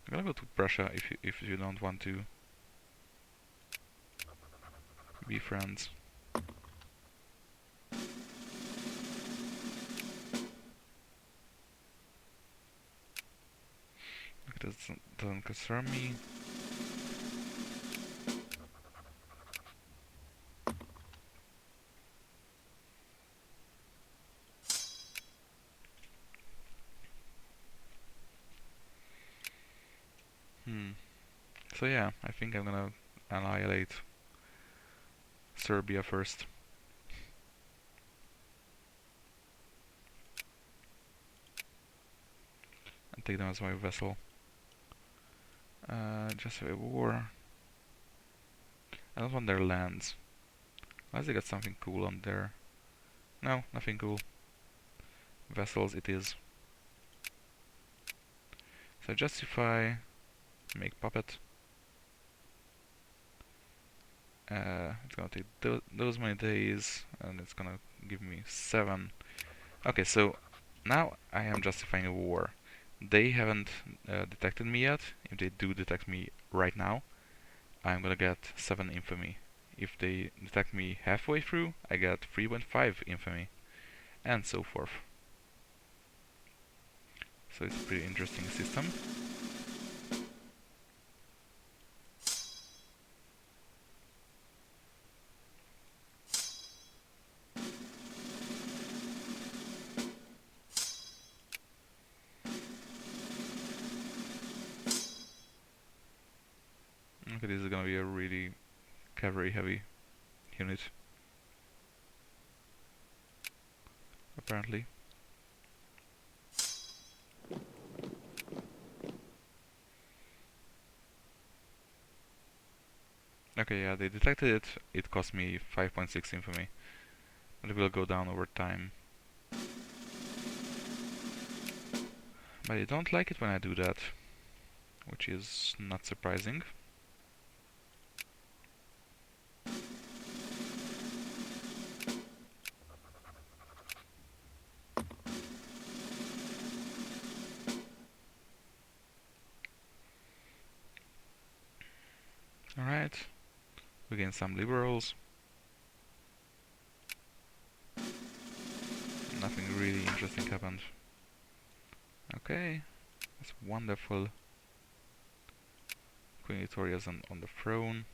[SPEAKER 1] I'm gonna go to Prussia if you don't want to be friends. It doesn't concern me. So yeah, I think I'm gonna annihilate Serbia first. And take them as my vessel. Just a war. I don't want their lands. Unless they got something cool on there. No, nothing cool. Vessels it is. So justify, make puppet. It's gonna take those many days, and it's gonna give me 7. Okay, so now I am justifying a war. They haven't detected me yet. If they do detect me right now, I'm gonna get 7 infamy. If they detect me halfway through, I get 3.5 infamy, and so forth. So it's a pretty interesting system. Okay, this is gonna be a really cavalry heavy unit, apparently. Okay, yeah, they detected it. It cost me 5.6 infamy. But it will go down over time. But I don't like it when I do that, which is not surprising. Alright, we gain some liberals. Nothing really interesting happened. Okay, that's wonderful. Queen Victoria's on the throne.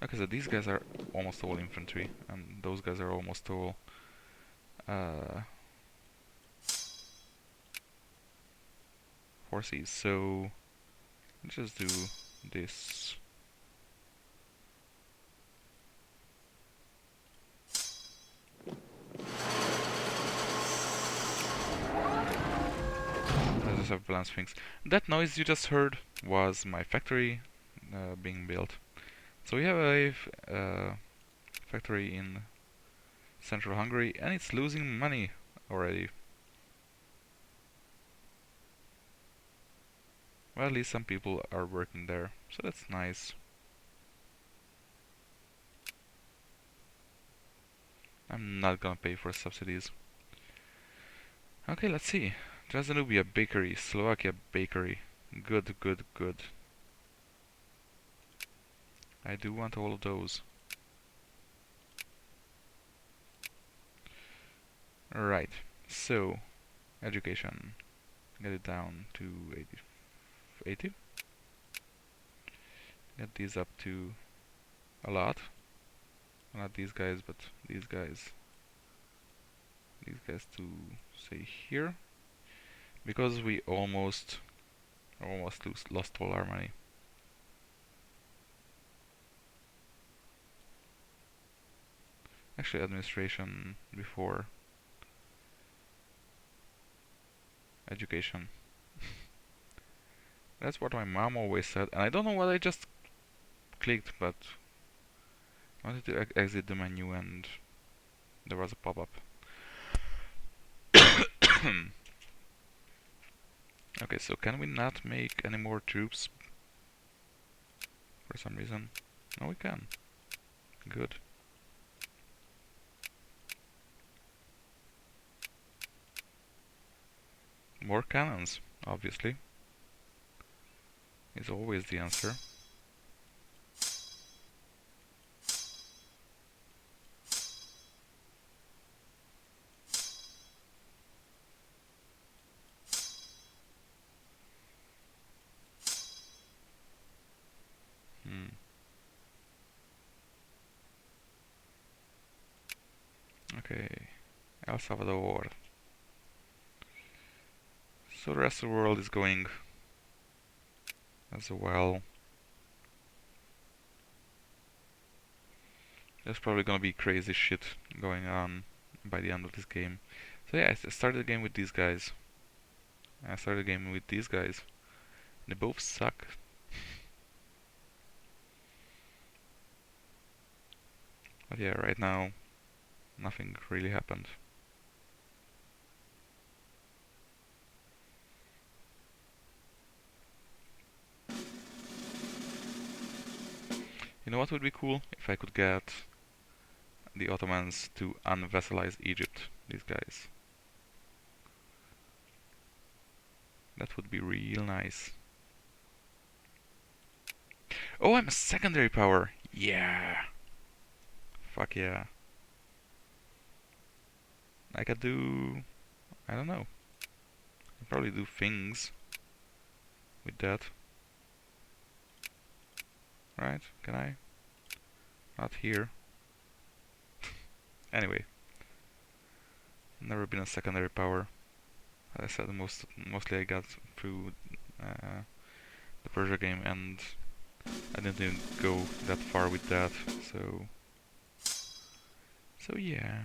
[SPEAKER 1] Okay, so these guys are almost all infantry, and those guys are almost all horses. So let's just do this. I just have balance things. That noise you just heard was my factory being built. So we have a factory in central Hungary, and it's losing money already. Well, at least some people are working there, so that's nice. I'm not gonna pay for subsidies. Okay, let's see. Transdanubia bakery, Slovakia bakery. Good, good, good. I do want all of those. Right, so education. Get it down to 80. Get these up to a lot. Not these guys, but these guys. These guys to say here. Because we almost lost all our money. Actually, administration before education. That's what my mom always said, and I don't know what I just clicked, but I wanted to exit the menu and there was a pop-up. Okay, so can we not make any more troops for some reason? No, we can. Good. More cannons, obviously, is always the answer. Hmm. Okay, El Salvador. So the rest of the world is going as well. There's probably gonna be crazy shit going on by the end of this game. So yeah, I started the game with these guys. I started the game with these guys. They both suck. But yeah, right now, nothing really happened. You know what would be cool? If I could get the Ottomans to unvassalize Egypt, these guys. That would be real nice. Oh, I'm a secondary power! Yeah! Fuck yeah. I could do... I don't know. I'd probably do things with that. Right? Can I? Not here. Anyway. Never been a secondary power. As I said, mostly I got through the Persia game and I didn't even go that far with that, so yeah.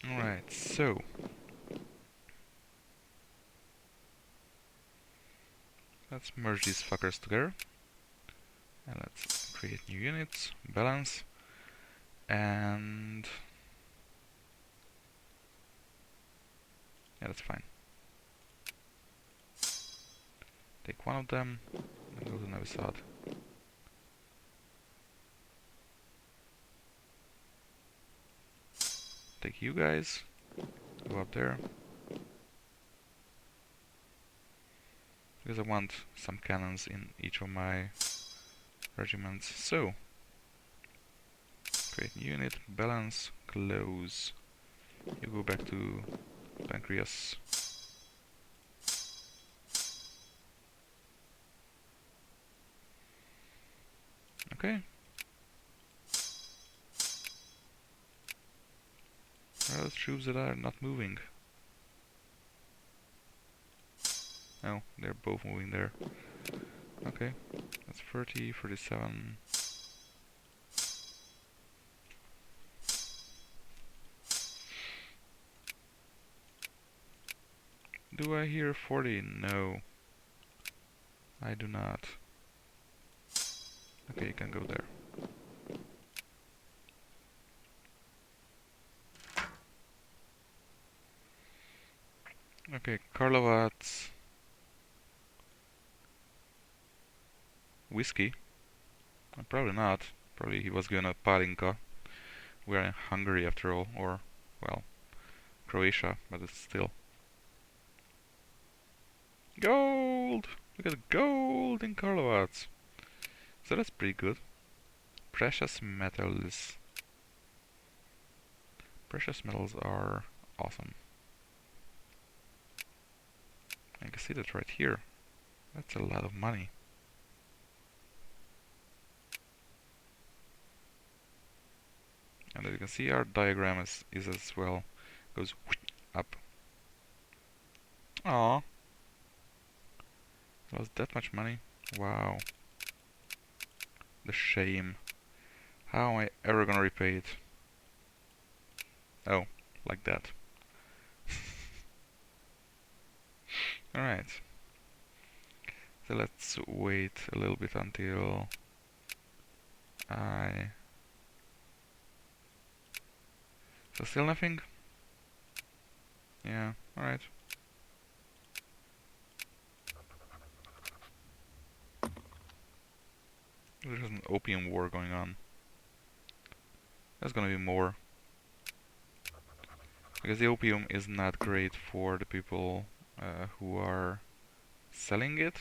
[SPEAKER 1] Alright, so let's merge these fuckers together and let's create new units, balance, and yeah, that's fine. Take one of them and go to Novi Sad. Take you guys, go up there, because I want some cannons in each of my regiments. So, create new unit, balance, close. You go back to Pancreas. Okay. Where are those troops that are not moving? Oh, they're both moving there. Okay, that's 30, 37. Do I hear 40? No. I do not. Okay, you can go there. Okay, Karlovat's whiskey? Probably not. Probably he was gonna Palinka. We are in Hungary after all, or, well, Croatia, but it's still. Gold! We got gold in Karlovat's. So that's pretty good. Precious metals. Precious metals are awesome. I can see that right here. That's a lot of money. And as you can see, our diagram is as well, goes up. Aww. Lost that much money? Wow. The shame. How am I ever gonna repay it? Oh, like that. Alright. So let's wait a little bit until I... So still nothing? Yeah, alright. There's an opium war going on. There's gonna be more. Because the opium is not great for the people who are selling it.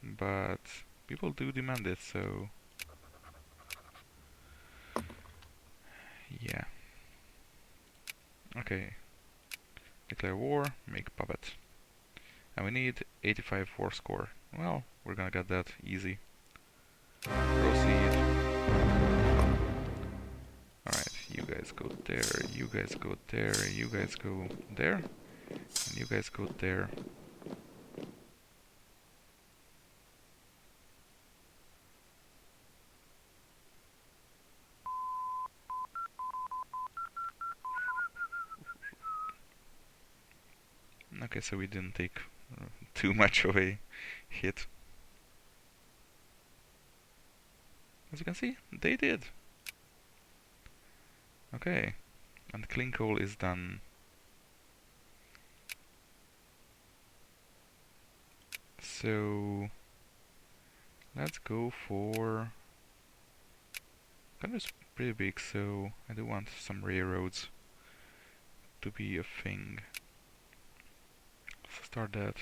[SPEAKER 1] But people do demand it, so... Yeah. Okay. Declare war, make puppet. And we need 85 war score. Well, we're gonna get that easy. Proceed. Alright, you guys go there, you guys go there, you guys go there, and you guys go there. Okay, so we didn't take too much of a hit. As you can see, they did. Okay, and clean coal is done. So let's go for... Country's pretty big, so I do want some railroads to be a thing. Let's start that.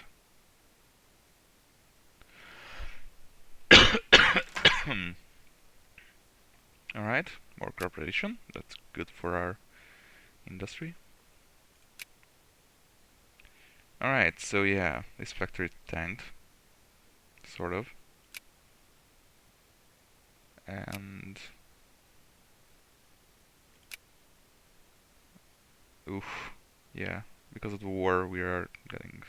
[SPEAKER 1] Alright, more cooperation. That's good for our industry. Alright, so yeah, this factory tanked. Sort of. And... Oof. Yeah, because of the war we are getting...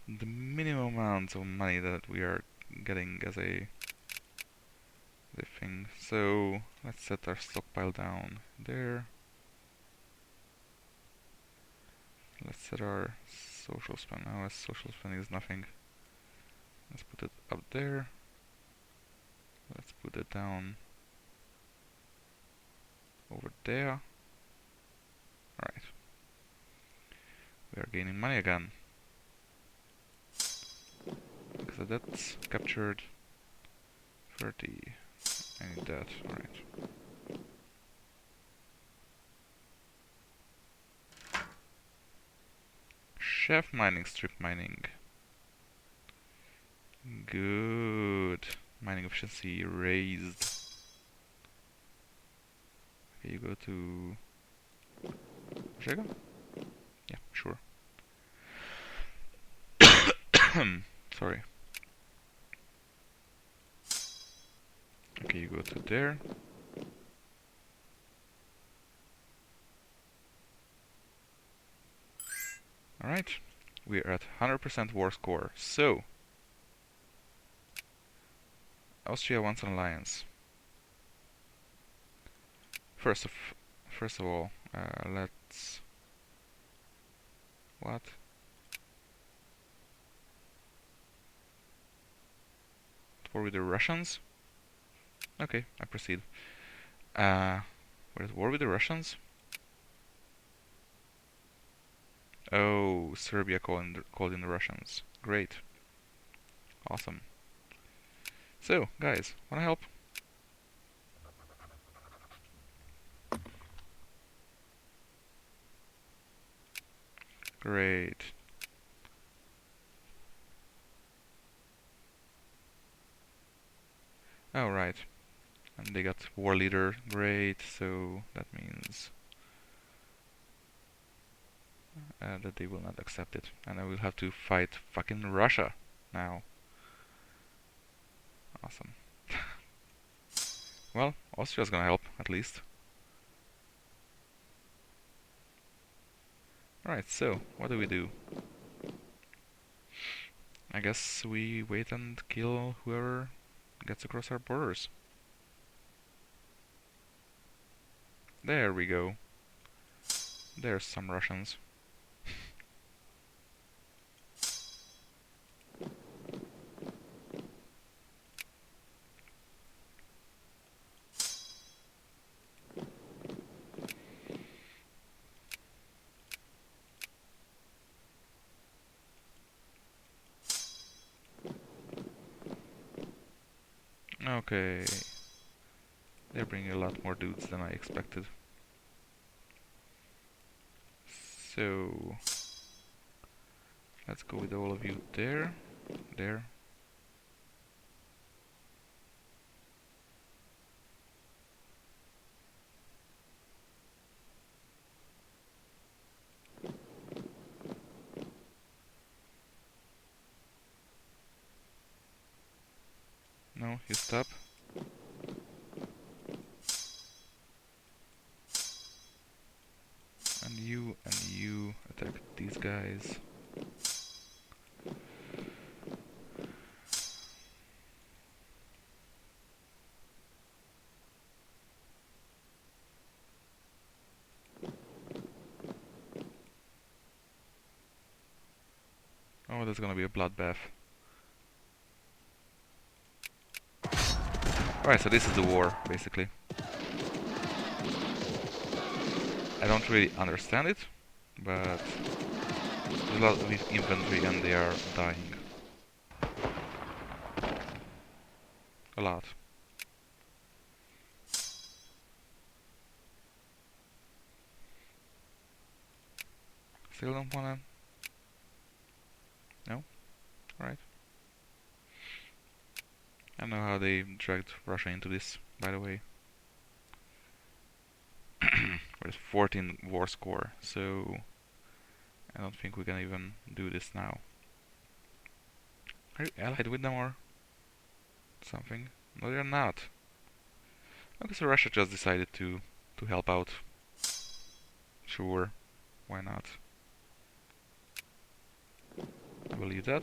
[SPEAKER 1] the minimum amount of money that we are getting as a thing. So let's set our stockpile down there. Let's set our social spend. Now as social spending is nothing. Let's put it up there. Let's put it down over there. Alright. We are gaining money again. So that's captured 30. I need that, alright. Chef mining, strip mining. Good. Mining efficiency raised. Okay, you go to... Should I go? Yeah, sure. Sorry. Okay, you go to there. Alright, we're at 100% war score. So, Austria wants an alliance. First of all, let's... What? War with the Russians? Okay, I proceed. We're at war with the Russians? Oh, Serbia called in the Russians. Great. Awesome. So, guys, wanna help? Great. Oh, right. And they got war leader, great, so that means that they will not accept it. And I will have to fight fucking Russia now. Awesome. Well, Austria's gonna help, at least. Alright, so, what do we do? I guess we wait and kill whoever gets across our borders. There we go. There's some Russians. Okay. They're bringing a lot more dudes than I expected. So... let's go with all of you there. There. No, you stop. And you attack these guys. Oh, there's gonna be a bloodbath. Alright, so this is the war, basically. I don't really understand it, but there's a lot of infantry and they are dying. A lot. Still don't wanna... No? Alright. I don't know how they dragged Russia into this, by the way. There's 14 war score, so I don't think we can even do this now. Are you allied with them or something? No, they're not. Okay, so Russia just decided to help out. Sure, why not? I believe that.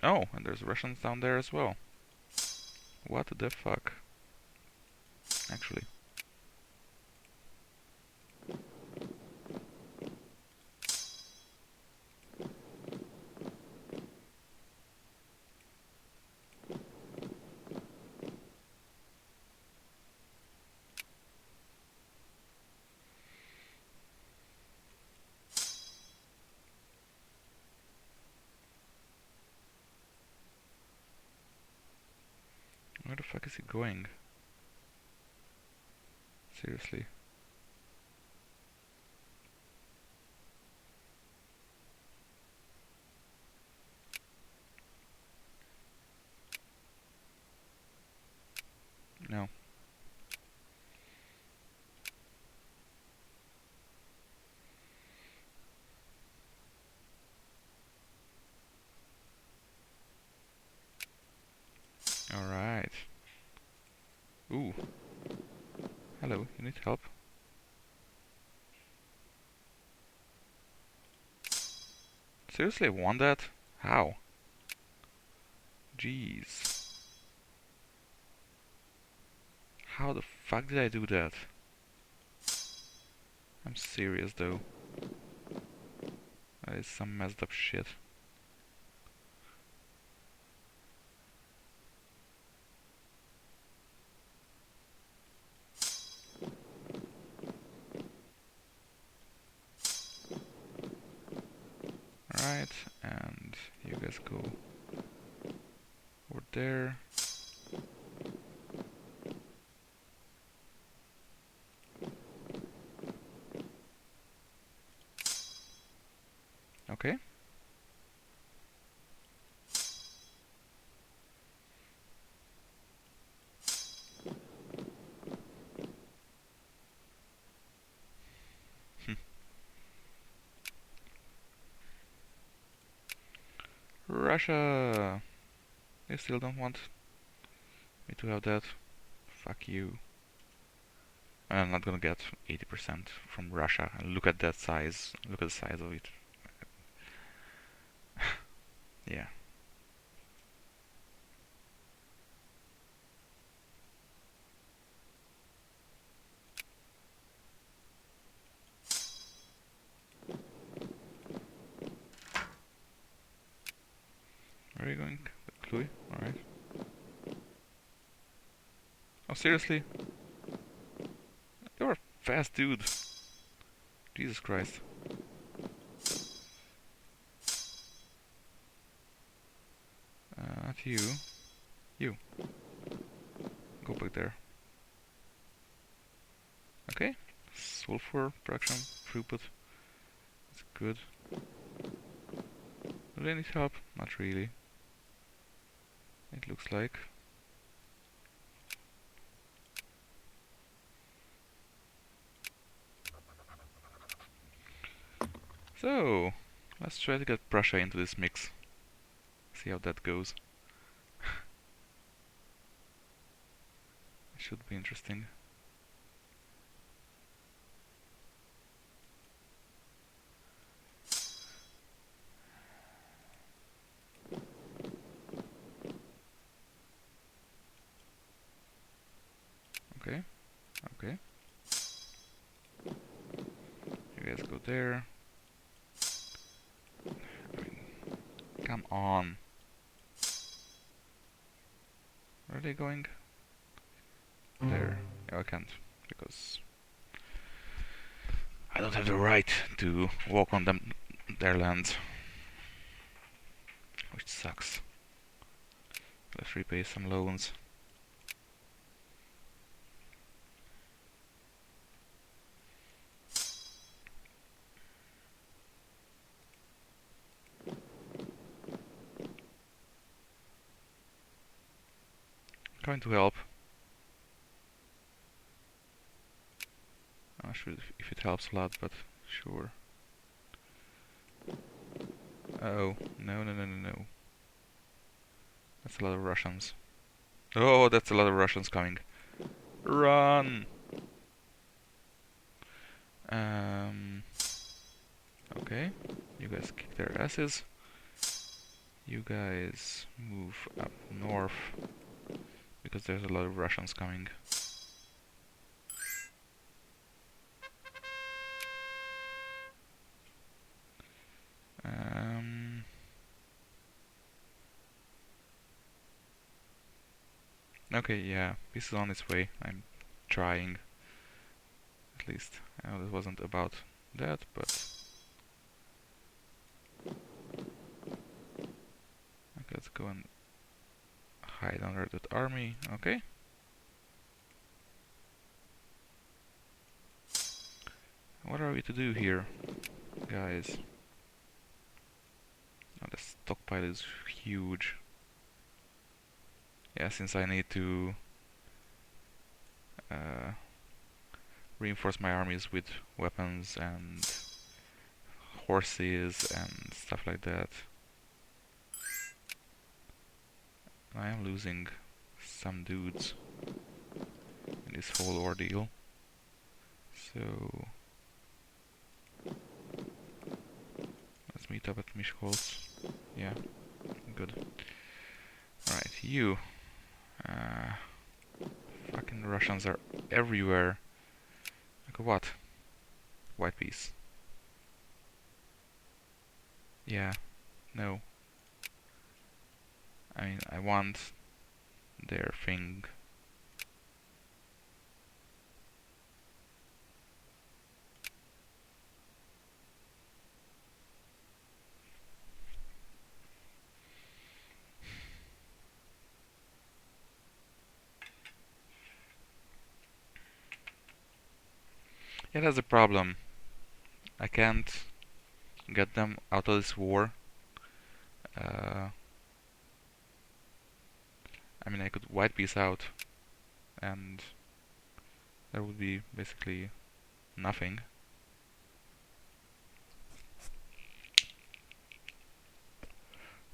[SPEAKER 1] Oh, and there's Russians down there as well. What the fuck? Actually. Where the fuck is he going? Seriously. No. Alright. Ooh. Hello, you need help? Seriously, I won that? How? Jeez. How the fuck did I do that? I'm serious though. That is some messed up shit. Alright, and you guys go over there. Okay. Russia! They still don't want me to have that. Fuck you. I'm not gonna get 80% from Russia. And look at that size. Look at the size of it. Yeah. Where are you going? Cluey? Alright. Oh, seriously? You're a fast dude. Jesus Christ. Not you. You. Go back there. Okay. Sulfur production throughput. It's good. Do they need help? Not really. It looks like. So, let's try to get Prussia into this mix. See how that goes. It should be interesting. Okay, okay. You guys go there. I mean, come on. Where are they going? There. Yeah, I can't, because I don't have the right to walk on their lands, which sucks. Let's repay some loans. Trying to help. I'm not sure if it helps a lot, but sure. Oh, no, no, no, no, no. That's a lot of Russians. Oh, that's a lot of Russians coming. Run! Okay. You guys kick their asses. You guys move up north, because there's a lot of Russians coming. Okay, yeah, this is on its way. I'm trying. At least. I know that wasn't about that, but... Okay, let's go and hide under that army. Okay. What are we to do here, guys? Oh, the stockpile is huge. Yeah, since I need to reinforce my armies with weapons and horses and stuff like that. I am losing some dudes in this whole ordeal. So let's meet up at Miskolc. Yeah, good. Alright, you. Fucking Russians are everywhere. Like what? White piece. Yeah, no. I mean, I want their thing. Yeah, that's a problem. I can't get them out of this war. I mean, I could white peace out, and there would be basically nothing.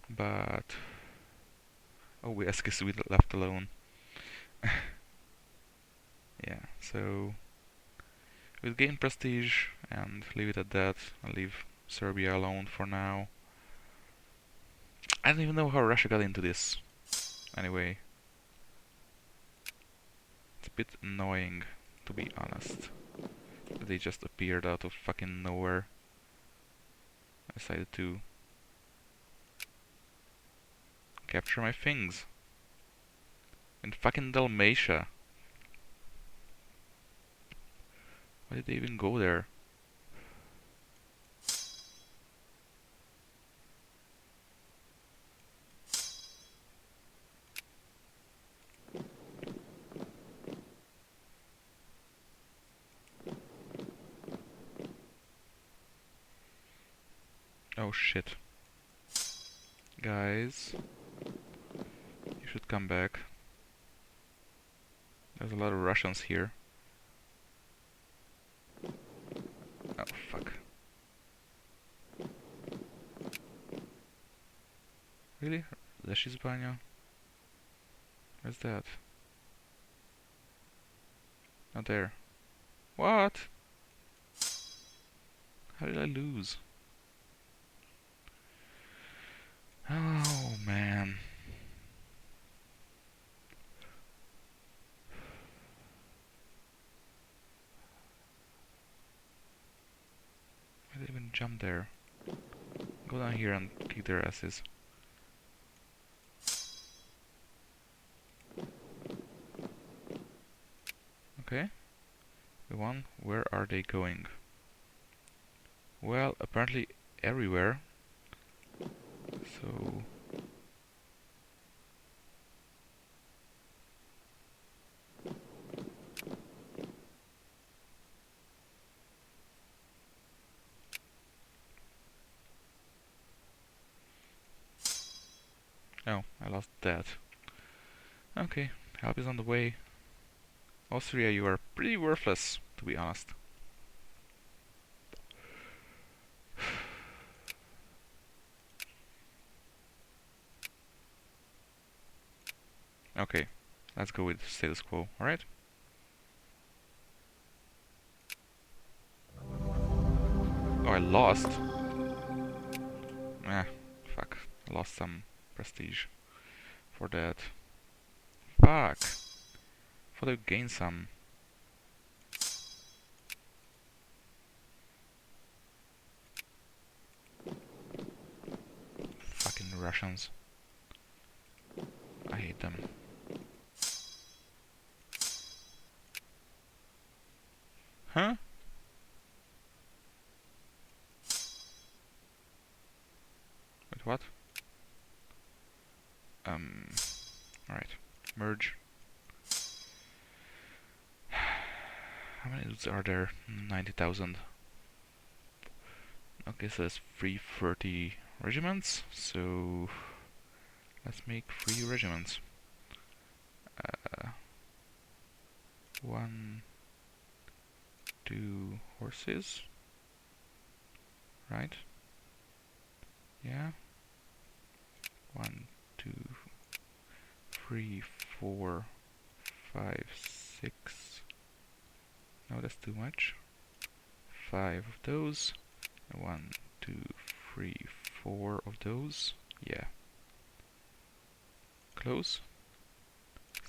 [SPEAKER 1] But oh, we guess we left alone. Yeah, so we'll gain prestige and leave it at that. I'll leave Serbia alone for now. I don't even know how Russia got into this. Anyway, it's a bit annoying, to be honest. They just appeared out of fucking nowhere. I decided to capture my things in fucking Dalmatia. Why did they even go there? Oh shit. Guys, you should come back. There's a lot of Russians here. Oh fuck. Really? Leshizbanya? Where's that? Not there. What? How did I lose? Oh man. Why did I even jump there? Go down here and kick their asses. Okay. We won. Where are they going? Well, apparently everywhere. So oh, I lost that. Okay, help is on the way. Austria, you are pretty worthless, to be honest. Okay, let's go with status quo, alright? Oh, I lost. Ah, fuck. I lost some prestige for that. Fuck. Thought I gained some. Fucking Russians. I hate them. Huh? Wait, what? Alright. Merge. How many dudes are there? 90,000. Okay, so that's 330 regiments. So let's make 3 regiments. 1, 2 horses. Right? Yeah. 1, 2, 3, 4, 5, 6. No, that's too much. 5 of those. 1, 2, 3, 4 of those. Yeah. Close.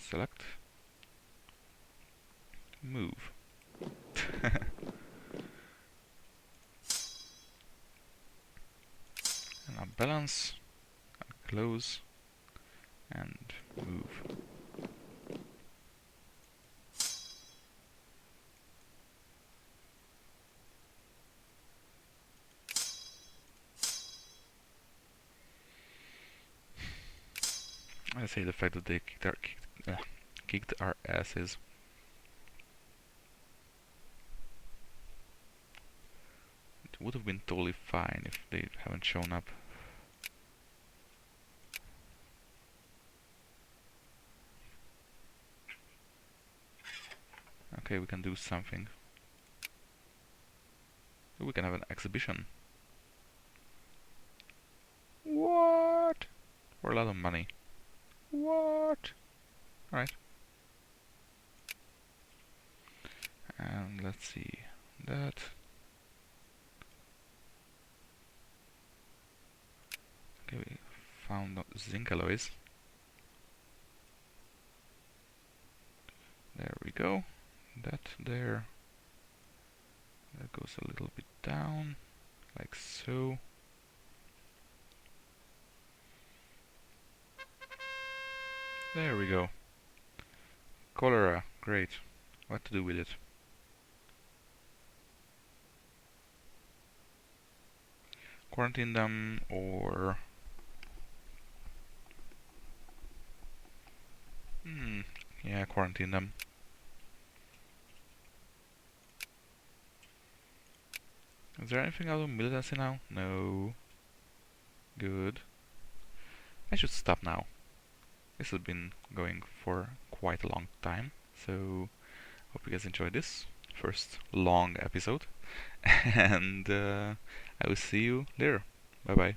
[SPEAKER 1] Select. Move. And now balance. Close. And move. I say the fact that they kicked our asses. would have been totally fine if they haven't shown up. Okay, we can do something. We can have an exhibition. What? For a lot of money. What? Alright. And let's see. That. Okay, we found zinc alloys. There we go. That there. That goes a little bit down, like so. There we go. Cholera, great. What to do with it? Quarantine them or... yeah, quarantine them. Is there anything out of militancy now? No. Good. I should stop now. This has been going for quite a long time, so hope you guys enjoyed this first long episode, and I will see you later. Bye bye.